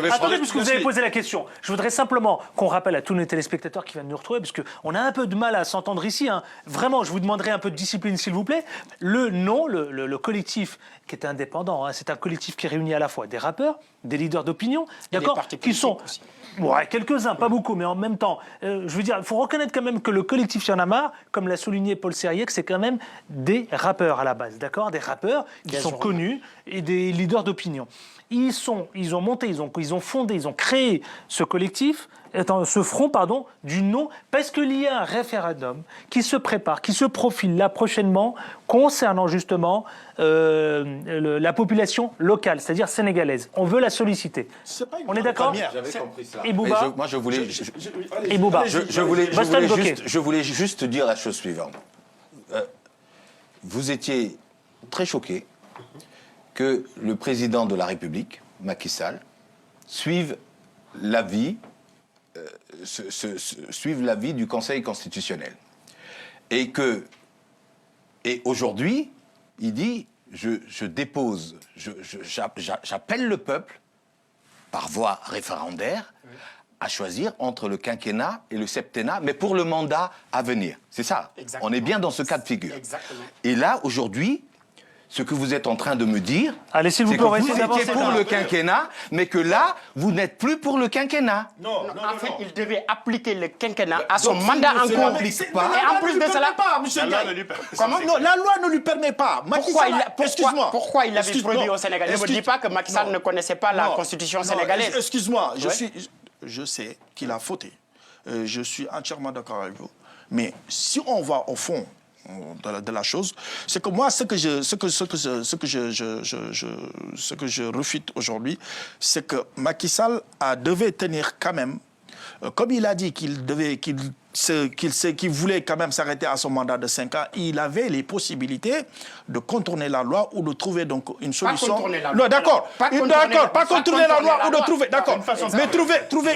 vais attendez, puisque vous avez posé la question. Je voudrais simplement qu'on rappelle à tous nos téléspectateurs qui viennent nous retrouver, parce qu'on a un peu de mal à s'entendre ici. Hein. Vraiment, je vous demanderai un peu de discipline, s'il vous plaît. Le non, le collectif qui est indépendant, hein, c'est un collectif qui réunit à la fois des rappeurs, des leaders d'opinion, d'accord, qui sont... Aussi. Ouais, quelques-uns, pas beaucoup, mais en même temps, je veux dire, il faut reconnaître quand même que le collectif Y'en a marre, comme l'a souligné Paul Sérieux, c'est quand même des rappeurs à la base, d'accord? Des rappeurs qui sont connus et des leaders d'opinion. Ils ont monté, ils ont fondé, ils ont créé ce collectif, ce front, du non, parce qu'il y a un référendum qui se prépare, qui se profile là prochainement, concernant justement la population locale, c'est-à-dire sénégalaise. On veut la solliciter. On est d'accord? J'avais compris ça. Et Bouba? Moi, je voulais... Et Bouba? Je voulais juste dire la chose suivante. Vous étiez très choqué que le président de la République, Macky Sall, suive l'avis du Conseil constitutionnel. Et aujourd'hui, il dit, j'appelle le peuple, par voie référendaire, à choisir entre le quinquennat et le septennat, mais pour le mandat à venir. C'est ça. Exactement. On est bien dans ce cas de figure. Exactement. Et là, aujourd'hui, ce que vous êtes en train de me dire, allez, s'il vous plaît, c'est que vous étiez pour le quinquennat, mais que là, vous n'êtes plus pour le quinquennat. Non. En fait, il devait appliquer le quinquennat à son mandat en cours. Et en plus de cela... Comment? Non, la loi ne lui permet pas. Pourquoi il l'avait produit au Sénégal? Ne me dis pas que Macky Sall ne connaissait pas la constitution sénégalaise. Excuse-moi, je sais qu'il a fauté. Je suis entièrement d'accord avec vous. Mais si on va au fond de la chose, c'est que moi, ce que je refute aujourd'hui, c'est que Macky Sall devait tenir quand même, comme il a dit qu'il voulait quand même s'arrêter à son mandat de 5 ans, il avait les possibilités de contourner la loi ou de trouver donc une solution. Pas contourner la loi. Non, d'accord. Pas contourner la loi ou de trouver, d'accord. Mais trouver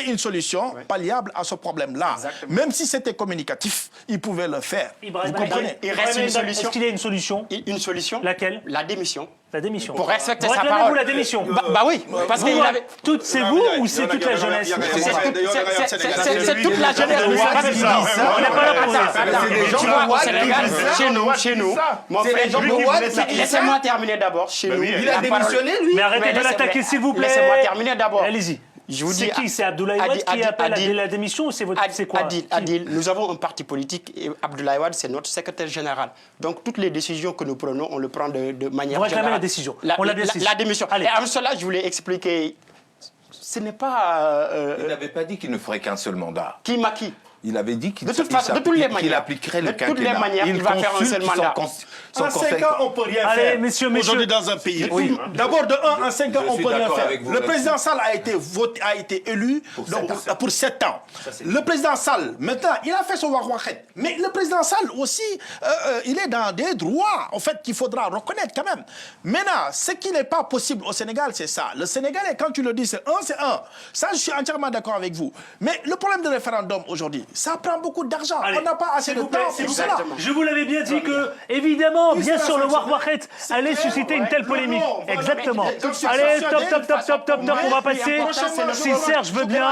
une solution palliable à ce problème-là. Même si c'était communicatif, il pouvait le faire. Vous comprenez? Il reste une solution. Est-ce qu'il y a une solution? Une solution? Laquelle? La démission. La démission. Pour respecter sa parole. Vous la démission? Bah oui, parce qu'il avait... C'est vous ou c'est toute la jeunesse? C'est toute la jeunesse. On n'est pas là pour ça. Tu vois, au Sénégal, chez nous, mon frère, laissez-moi terminer d'abord. Chez nous, il a démissionné, lui. Mais arrêtez de l'attaquer, s'il vous plaît. Laissez-moi terminer d'abord. Allez-y. C'est qui? C'est Abdoulaye Wade qui appelle à la démission ou c'est quoi? Adil, nous avons un parti politique et Abdoulaye Wade, c'est notre secrétaire général. Donc, toutes les décisions que nous prenons, on le prend de manière générale. Vous réclamez la décision. La démission. Allez. Et en cela, je voulais expliquer, ce n'est pas... Il n'avait pas dit qu'il ne ferait qu'un seul mandat. Qui m'a qui? Il avait dit qu'il appliquerait le quinquennat. De toutes les manières, il va faire un seul mandat. En 5 ans, on ne peut rien faire. Allez, messieurs. Aujourd'hui, dans un pays. D'abord, en 5 ans, on ne peut rien faire. Le président Sall a été élu pour 7 ans. Le président Sall, maintenant, il a fait son wahouachet. Mais le président Sall aussi, il est dans des droits, en fait, qu'il faudra reconnaître quand même. Maintenant, ce qui n'est pas possible au Sénégal, c'est ça. Le Sénégalais, quand tu le dis, c'est un. Ça, je suis entièrement d'accord avec vous. Mais le problème du référendum aujourd'hui, ça prend beaucoup d'argent. Allez, On n'a pas assez de temps pour cela. Je vous l'avais bien dit que, évidemment, bien sûr, le Wakwachet allait susciter une telle polémique. Exactement. Allez, top, on va passer, si Serge veut bien,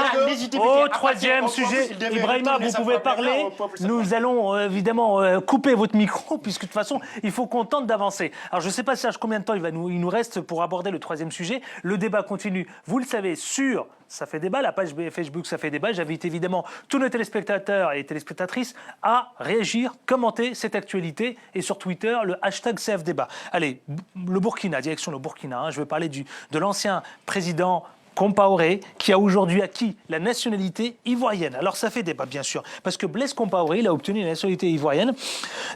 au troisième sujet. Ibrahima, vous pouvez parler. Nous allons évidemment couper votre micro, puisque de toute façon, il faut qu'on tente d'avancer. Alors, je ne sais pas, Serge, combien de temps il nous reste pour aborder le troisième sujet. Le débat continue, vous le savez, sur Ça fait débat, la page Facebook Ça fait débat. J'invite évidemment tous nos téléspectateurs et téléspectatrices à réagir, commenter cette actualité et sur Twitter, le hashtag CFDébat. Allez, le Burkina, direction le Burkina. Je vais parler de l'ancien président Compaoré, qui a aujourd'hui acquis la nationalité ivoirienne. Alors ça fait débat, bien sûr, parce que Blaise Compaoré, il a obtenu la nationalité ivoirienne,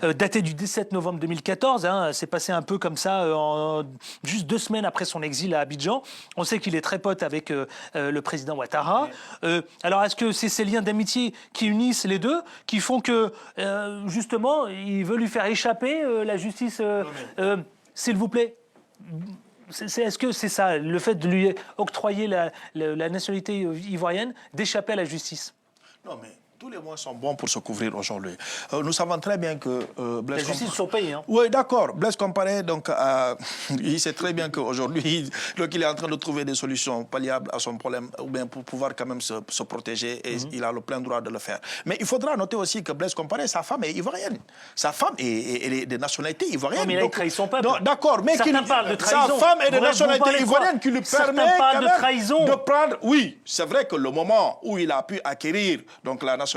datée du 17 novembre 2014. C'est passé un peu comme ça, juste 2 semaines après son exil à Abidjan. On sait qu'il est très pote avec le président Ouattara. Alors est-ce que c'est ces liens d'amitié qui unissent les deux, qui font que, justement, il veut lui faire échapper la justice s'il vous plaît. Est-ce que c'est ça, le fait de lui octroyer la nationalité ivoirienne, d'échapper à la justice? Non, mais tous les moyens sont bons pour se couvrir aujourd'hui. Nous savons très bien que Blaise la justice sur pays, hein. Oui, d'accord. Blaise Compaoré, donc, il sait très bien qu'aujourd'hui, il est en train de trouver des solutions palliables à son problème, ou bien pour pouvoir quand même se protéger, et il a le plein droit de le faire. Mais il faudra noter aussi que Blaise Compaoré, sa femme est ivoirienne. Sa femme est de nationalité ivoirienne. Non, mais là, il trahit son peuple. D'accord, mais certains parlent de trahison. Sa femme est de nationalité ivoirienne qui lui permet quand même trahison. de prendre... Oui, c'est vrai que le moment où il a pu acquérir donc, la nationalité,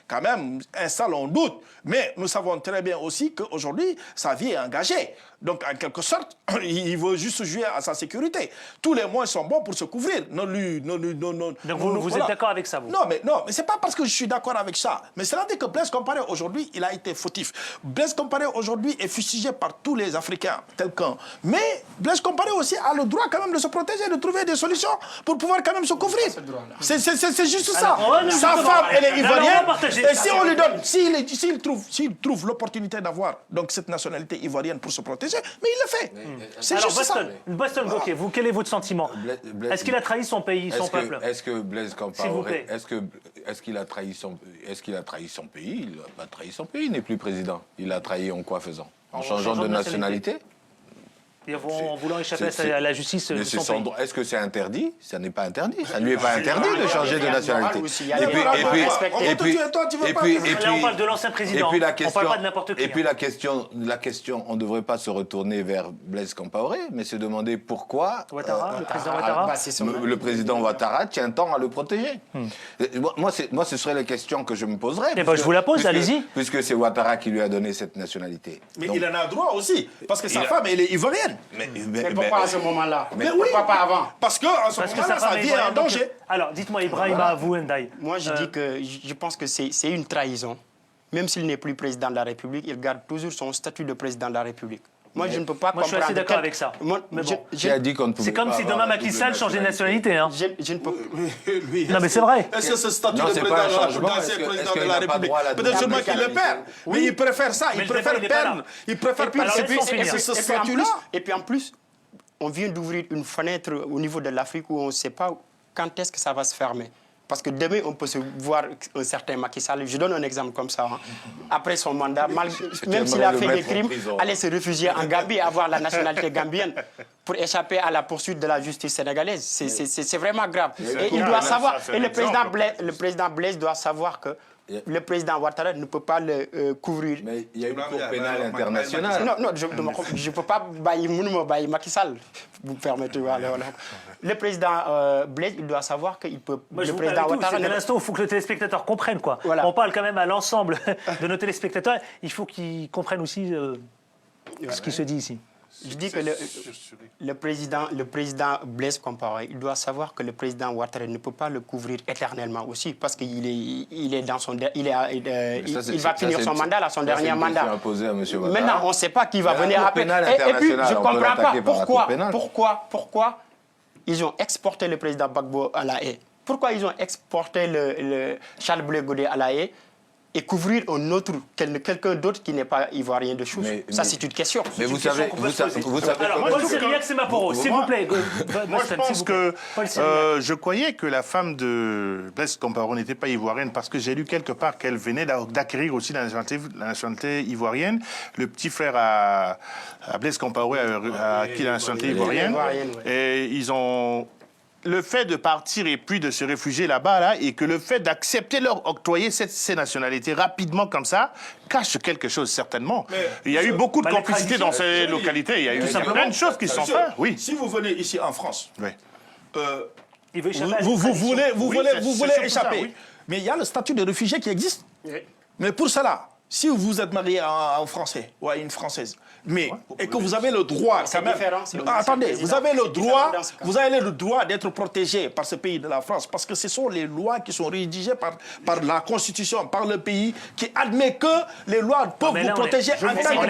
quand même, installe un doute. Mais nous savons très bien aussi qu'aujourd'hui, sa vie est engagée. Donc, en quelque sorte, il veut juste jouer à sa sécurité. Tous les moyens sont bons pour se couvrir. Donc, vous êtes d'accord avec ça, vous? Non, mais c'est pas parce que je suis d'accord avec ça. Mais cela dit que Blaise Compaoré, aujourd'hui, il a été fautif. Blaise Compaoré, aujourd'hui, est fustigé par tous les Africains, tel qu'un. Mais Blaise Compaoré aussi a le droit quand même de se protéger, de trouver des solutions pour pouvoir quand même se couvrir. C'est juste ça. Sa femme, elle est ivoirienne. Et si on lui donne, s'il trouve l'opportunité d'avoir donc cette nationalité ivoirienne pour se protéger, mais il le fait. C'est juste ça. Boston Bokeh, vous, quel est votre sentiment? Est-ce qu'il a trahi son pays, son peuple? Est-ce que Blaise Compaoré, est-ce qu'il a trahi son pays? Il n'a pas trahi son pays, il n'est plus président. Il a trahi en quoi faisant? En changeant de nationalité? Et en voulant échapper à la justice de son pays. Est-ce que c'est interdit? Ça n'est pas interdit. Ça ne lui est pas interdit de changer de nationalité. Là, on parle de l'ancien président. On ne parle pas de n'importe qui. Et puis la question, on ne devrait pas se retourner vers Blaise Compaoré, mais se demander pourquoi le président Ouattara, le président Ouattara tient tant à le protéger. Moi, ce seraient les questions que je me poserais. Je vous la pose, allez-y. Puisque c'est Ouattara qui lui a donné cette nationalité. Mais il en a droit aussi, parce que sa femme, elle est ivoirienne. Mais pourquoi à ce moment-là? Pourquoi pas avant? Parce qu'en ce moment-là, sa vie est en danger. Alors, dites-moi, Ibrahima, vous, Ndiaye. Moi, je pense que c'est une trahison. Même s'il n'est plus président de la République, il garde toujours son statut de président de la République. Moi, je ne peux pas comprendre. Je suis assez d'accord avec ça. Mais bon, c'est comme si demain Macky Sall changeait de nationalité. Hein. Je ne peux Non, mais c'est vrai. Est-ce que ce statut de président de la République, peut-être seulement qu'il le perd, mais il préfère ça, il préfère perdre. Il préfère perdre ce statut-là. Et puis en plus, on vient d'ouvrir une fenêtre au niveau de l'Afrique où on ne sait pas quand est-ce que ça va se fermer. Parce que demain, on peut se voir un certain Macky Sall. Je donne un exemple comme ça. Après son mandat, même s'il a fait des crimes, aller se réfugier en Gambie et avoir la nationalité gambienne pour échapper à la poursuite de la justice sénégalaise. C'est vraiment grave. Et il doit savoir, et le président Blaise doit savoir que le président Ouattara ne peut pas le couvrir. Mais il y a une cour pénale internationale. Non, je ne peux pas bailler Macky Sall. Vous permettez. Voilà. Le président Blaise, il doit savoir qu'il peut. Le président Ouattara. À l'instant, il faut que le téléspectateur comprenne, quoi. Voilà. On parle quand même à l'ensemble de nos téléspectateurs. Il faut qu'ils comprennent aussi ce qui se dit ici. Je dis que le président Blaise Compaoré, il doit savoir que le président Ouattara ne peut pas le couvrir éternellement aussi, parce qu'il est dans son, il va finir son mandat, là, son dernier mandat. Maintenant, on ne sait pas qui va venir après. Et puis, je ne comprends pas pourquoi ils ont exporté le président Gbagbo à La Haye. Pourquoi ils ont exporté le Charles Blé Godé à La Haye? et couvrir quelqu'un d'autre qui n'est pas ivoirien de souche. Ça, c'est une question. Mais vous savez... Alors, Paul Cyriac, c'est Maporo, s'il vous plaît. Moi, je pense que je croyais que la femme de Blaise Compaoré n'était pas ivoirienne parce que j'ai lu quelque part qu'elle venait d'acquérir aussi la nationalité ivoirienne. Le petit frère à Blaise Compaoré a acquis la nationalité ivoirienne. Et ils ont... Le fait de partir et puis de se réfugier là-bas, là, et que le fait d'accepter leur octroyer ces nationalités rapidement comme ça, cache quelque chose certainement. Il y a eu beaucoup de complicité dans ces localités. Il y a eu plein de choses qui se sont faites. Oui. Si vous venez ici en France, Il veut échapper vous voulez échapper. Ça, oui. Mais il y a le statut de réfugié qui existe. Mais pour cela, si vous êtes marié à un Français ou à une Française, et que vous avez le droit, quand même, attendez, vous avez le droit d'être protégé par ce pays de la France, parce que ce sont les lois qui sont rédigées par la Constitution, par le pays, qui admet que les lois peuvent vous protéger en tant que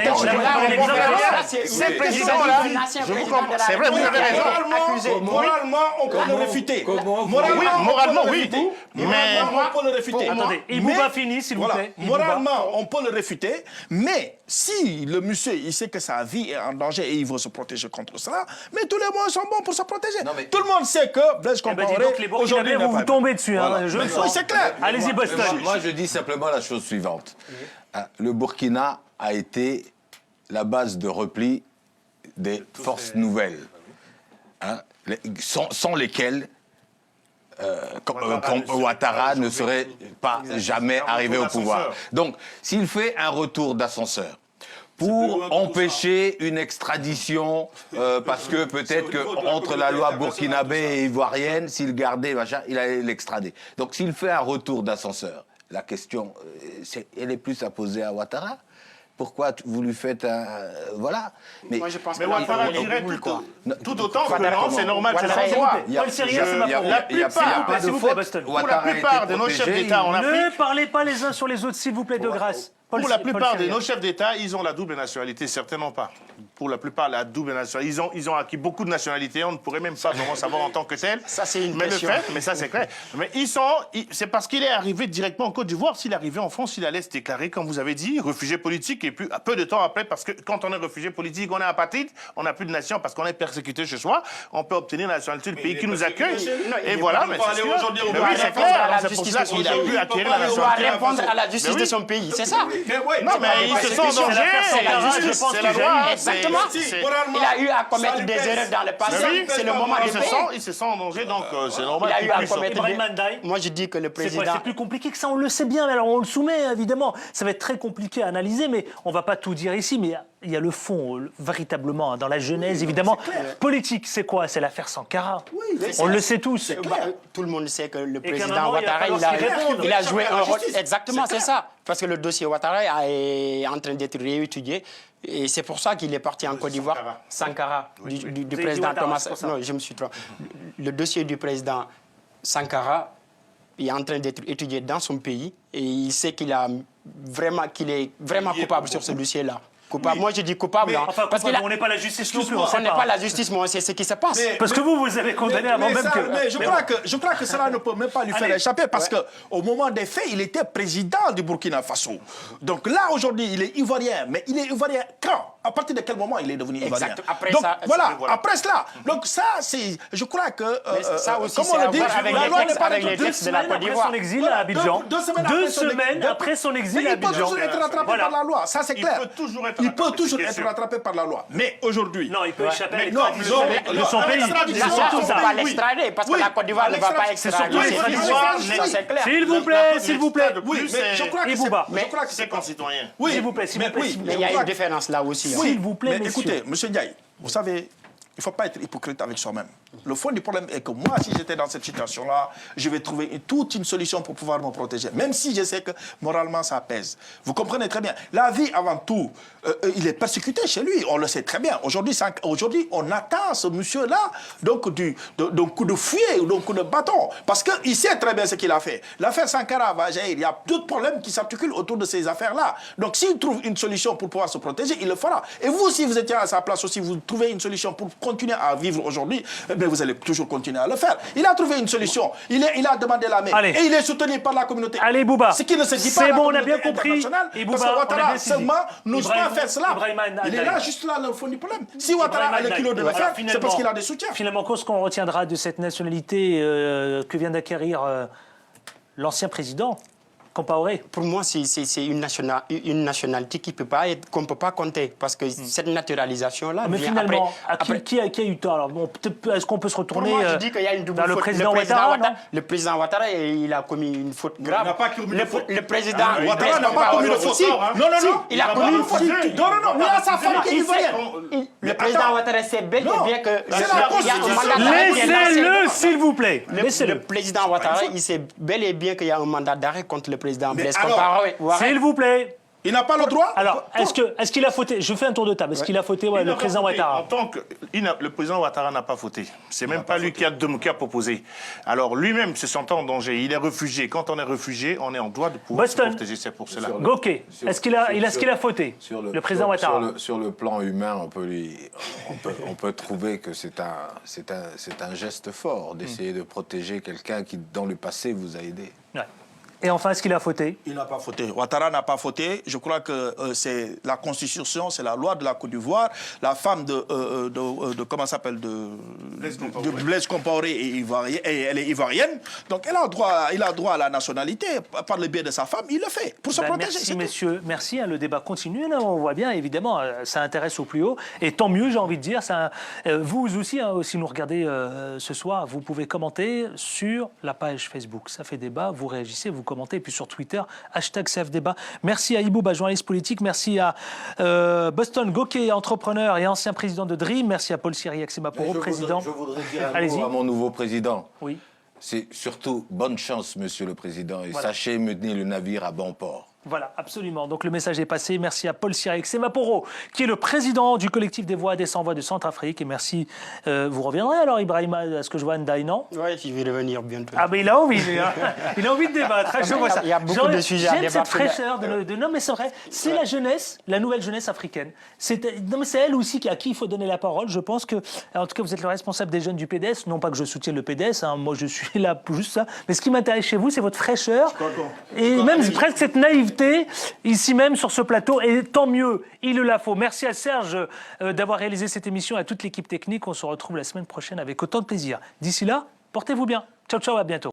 tel. Ces présidents-là, je vous comprends. C'est vrai, vous avez raison. Moralement, on peut le réfuter. Moralement, oui. Mais on peut le réfuter. Attendez, Ibouba finit, s'il vous plaît. Moralement, on peut le réfuter, mais si le monsieur, il sait que sa vie est en danger et il veut se protéger contre cela, mais tous les moyens sont bons pour se protéger. Tout le monde sait que Blaise Compaoré, aujourd'hui, vous vous tombez dessus. Voilà. Oui, c'est clair. Allez-y, Boston. Moi, je dis simplement la chose suivante. Le Burkina a été la base de repli des forces nouvelles, sans lesquelles Ouattara ne serait pas jamais arrivé au pouvoir. Donc, s'il fait un retour d'ascenseur pour empêcher une extradition, parce que peut-être qu'entre la loi burkinabé et ivoirienne, s'il gardait, il allait l'extrader. Donc, s'il fait un retour d'ascenseur, la question, elle est plus à poser à Ouattara. Pourquoi vous lui faites un... voilà. Mais moi, je pense mais Ouattara dirait tout autant que non, c'est normal, c'est son droit. Pour la plupart de nos chefs d'État en Afrique... Ne parlez pas les uns sur les autres, s'il vous plaît, de grâce. Pour la plupart de nos chefs d'État, ils ont la double nationalité, certainement pas. Pour la plupart, la double nationalité. Ils ont acquis beaucoup de nationalités, on ne pourrait même pas vraiment savoir en tant que tel. Ça, c'est une question. Mais ça, c'est clair. Mais c'est parce qu'il est arrivé directement en Côte d'Ivoire. S'il arrivait en France, il allait se déclarer, comme vous avez dit, réfugié politique. Et puis, peu de temps après, parce que quand on est réfugié politique, on est apatride, on n'a plus de nation parce qu'on est persécuté chez soi, on peut obtenir la nationalité du pays qui nous accueille. Et voilà. Mais oui, c'est clair. C'est pour ça qu'il a pu acquérir la nationalité. Il doit répondre à la justice de son pays, c'est ça. Non, mais ils se sont en danger. C'est la loi. Exactement. Il a eu à commettre des erreurs dans le passé. C'est le moment de payer. Ils se sont en danger, donc c'est normal. Il a eu à commettre des... Moi, je dis que le président... C'est plus compliqué que ça, on le sait bien. Alors, on le soumet, évidemment. Ça va être très compliqué à analyser, mais on ne va pas tout dire ici. Mais il y a le fond, véritablement, dans la genèse, évidemment. Politique, c'est quoi? C'est l'affaire Sankara. On le sait tous. Tout le monde sait que le président Ouattara, il a joué un rôle... Exactement, c'est ça. Parce que le dossier Ouattara est en train d'être réétudié. Et c'est pour ça qu'il est parti en Côte d'Ivoire. Sankara, du président Thomas... Non, je me suis trompé. Le dossier du président Sankara est en train d'être étudié dans son pays. Et il sait qu'il est vraiment coupable sur ce dossier-là. Coupable. Moi, je dis coupable. Enfin, parce on n'est pas la justice non plus. On n'est pas la justice, mais on sait ce qui se passe. Parce que vous avez condamné avant même que... Mais je crois que cela ne peut même pas lui faire échapper, parce qu'au moment des faits, il était président du Burkina Faso. Donc là, aujourd'hui, il est ivoirien. Mais il est ivoirien quand? À partir de quel moment il est devenu ivoirien? Exact. Après donc, ça, voilà, après cela. Donc ça, c'est... Je crois que... ça aussi, comme on le dit, avec les textes de la Côte d'Ivoire. Son exil à Abidjan. 2 semaines après son exil à Abidjan. Il peut toujours être rattrapé par la loi, ça c'est clair. Il peut toujours être rattrapé par la loi. Mais aujourd'hui... Non, il peut échapper à l'extradition de son pays. Il ne faut pas l'extrader, parce que la Côte d'Ivoire ne va pas extrader. C'est clair. S'il vous plaît, s'il vous plaît. Oui, mais je crois que c'est concitoyen. Oui, s'il vous plaît, s'il vous plaît. Mais il y a une différence là aussi. S'il vous plaît, mais écoutez, M. Ndiaye, vous savez, il ne faut pas être hypocrite avec soi-même. Le fond du problème est que moi, si j'étais dans cette situation-là, je vais trouver toute une solution pour pouvoir me protéger. Même si je sais que moralement, ça pèse. Vous comprenez très bien. La vie, avant tout, il est persécuté chez lui. On le sait très bien. Aujourd'hui, on attend ce monsieur-là d'un coup de fouet ou d'un coup de bâton. Parce qu'il sait très bien ce qu'il a fait. L'affaire Sankara va jaillir. Il y a d'autres problèmes qui s'articulent autour de ces affaires-là. Donc, s'il trouve une solution pour pouvoir se protéger, il le fera. Et vous, si vous étiez à sa place aussi, vous trouvez une solution pour continuer à vivre aujourd'hui, mais vous allez toujours continuer à le faire. Il a trouvé une solution. Il a demandé la main. Allez. Et il est soutenu par la communauté. Allez, Bouba. Ce qui ne se dit pas C'est à la bon, on a communauté bien compris. internationale, Et parce Bouba, que on a Ouattara bien saisi. seulement n'ose pas Ibrahim- faire cela. Ibrahim Il est Andali. là, juste là, le fond du problème. Si Ouattara a le culot de le Alors, faire, c'est parce qu'il a des soutiens. Finalement, qu'est-ce qu'on retiendra de cette nationalité que vient d'acquérir l'ancien président Compaoré? Pour moi, c'est une nationalité qu'on ne peut pas compter. Parce que cette naturalisation-là. Mais vient finalement, après- qui a eu tort? Alors, bon, est-ce qu'on peut se Pour retourner moi, je dis qu'il y a une double vers le faute. président Ouattara, non? Le président Ouattara, il a commis une faute grave. Il n'a pas commis de faute. Le président Ouattara n'a pas commis de faute. Si, Non, non, si, non. il a commis une faute. Non, non, non. Il a sa femme qui est ivoirienne. Le président Ouattara sait bel et bien que c'est la il y a un Constitution. mandat d'arrêt qui est lancé. Laissez-le, s'il vous plaît. Le Laissez-le. président Ouattara, il sait bel et bien qu'il y a un mandat d'arrêt contre le président Blaise alors, Compaoré. S'il vous plaît. Il n'a pas le droit. Alors, est-ce qu'il a fauté? Je fais un tour de table. Est-ce qu'il a fauté, Il le n'a président pas fauté. Ouattara? En tant que, le président Ouattara n'a pas fauté. C'est même pas lui qui a proposé. Alors lui-même se sentant en danger, il est réfugié. Quand on est réfugié, on est en droit de pouvoir se Boston. protéger. C'est pour cela. Goké, est-ce qu'il a fauté, le président Ouattara? Sur le plan humain, on peut trouver que c'est un geste fort d'essayer de protéger quelqu'un qui, dans le passé, vous a aidé. Ouais. Et enfin, est-ce qu'il a fauté? Il n'a pas fauté. Ouattara n'a pas fauté. Je crois que c'est la Constitution, c'est la loi de la Côte d'Ivoire. La femme de comment s'appelle de Blaise Compaoré elle est ivoirienne. Donc il a droit à la nationalité par le biais de sa femme. Il le fait pour se protéger. Merci messieurs, merci. Le débat continue. Là, on voit bien, évidemment, ça intéresse au plus haut. Et tant mieux, j'ai envie de dire. Vous aussi, si nous regardez ce soir, vous pouvez commenter sur la page Facebook. Ça fait débat. Vous réagissez, vous commentez. Et puis sur Twitter, #CFDébat. Merci à Ibouba, journaliste politique. Merci à Boston Goké, entrepreneur et ancien président de Dream. Merci à Paul Siriac Semaporo, président. Je voudrais dire un Allez-y. mot à mon nouveau président. Oui. C'est surtout bonne chance, monsieur le président, et sachez mener le navire à bon port. Voilà, absolument. Donc le message est passé. Merci à Paul Siriac Semaporo, qui est le président du collectif des voix des sans-voix de Centrafrique. Et merci. Vous reviendrez alors, Ibrahim, à ce que je vois Ndaï, non? Oui, je vais revenir bientôt. Ah, mais il a envie, lui, hein. Il a envie de débattre. Je vois ça. Il y a beaucoup de sujets à J'aime cette débattre. fraîcheur. Non, mais c'est vrai. C'est la jeunesse, la nouvelle jeunesse africaine. Non, mais c'est elle aussi à qui il faut donner la parole. Je pense que, en tout cas, vous êtes le responsable des jeunes du PDS. Non pas que je soutienne le PDS, hein. Moi je suis là pour juste ça. Mais ce qui m'intéresse chez vous, c'est votre fraîcheur. Et même presque cette naïveté. Ici même sur ce plateau, et tant mieux, il le la faut. Merci à Serge d'avoir réalisé cette émission, à toute l'équipe technique. On se retrouve la semaine prochaine avec autant de plaisir. D'ici là, portez-vous bien. Ciao, ciao, à bientôt.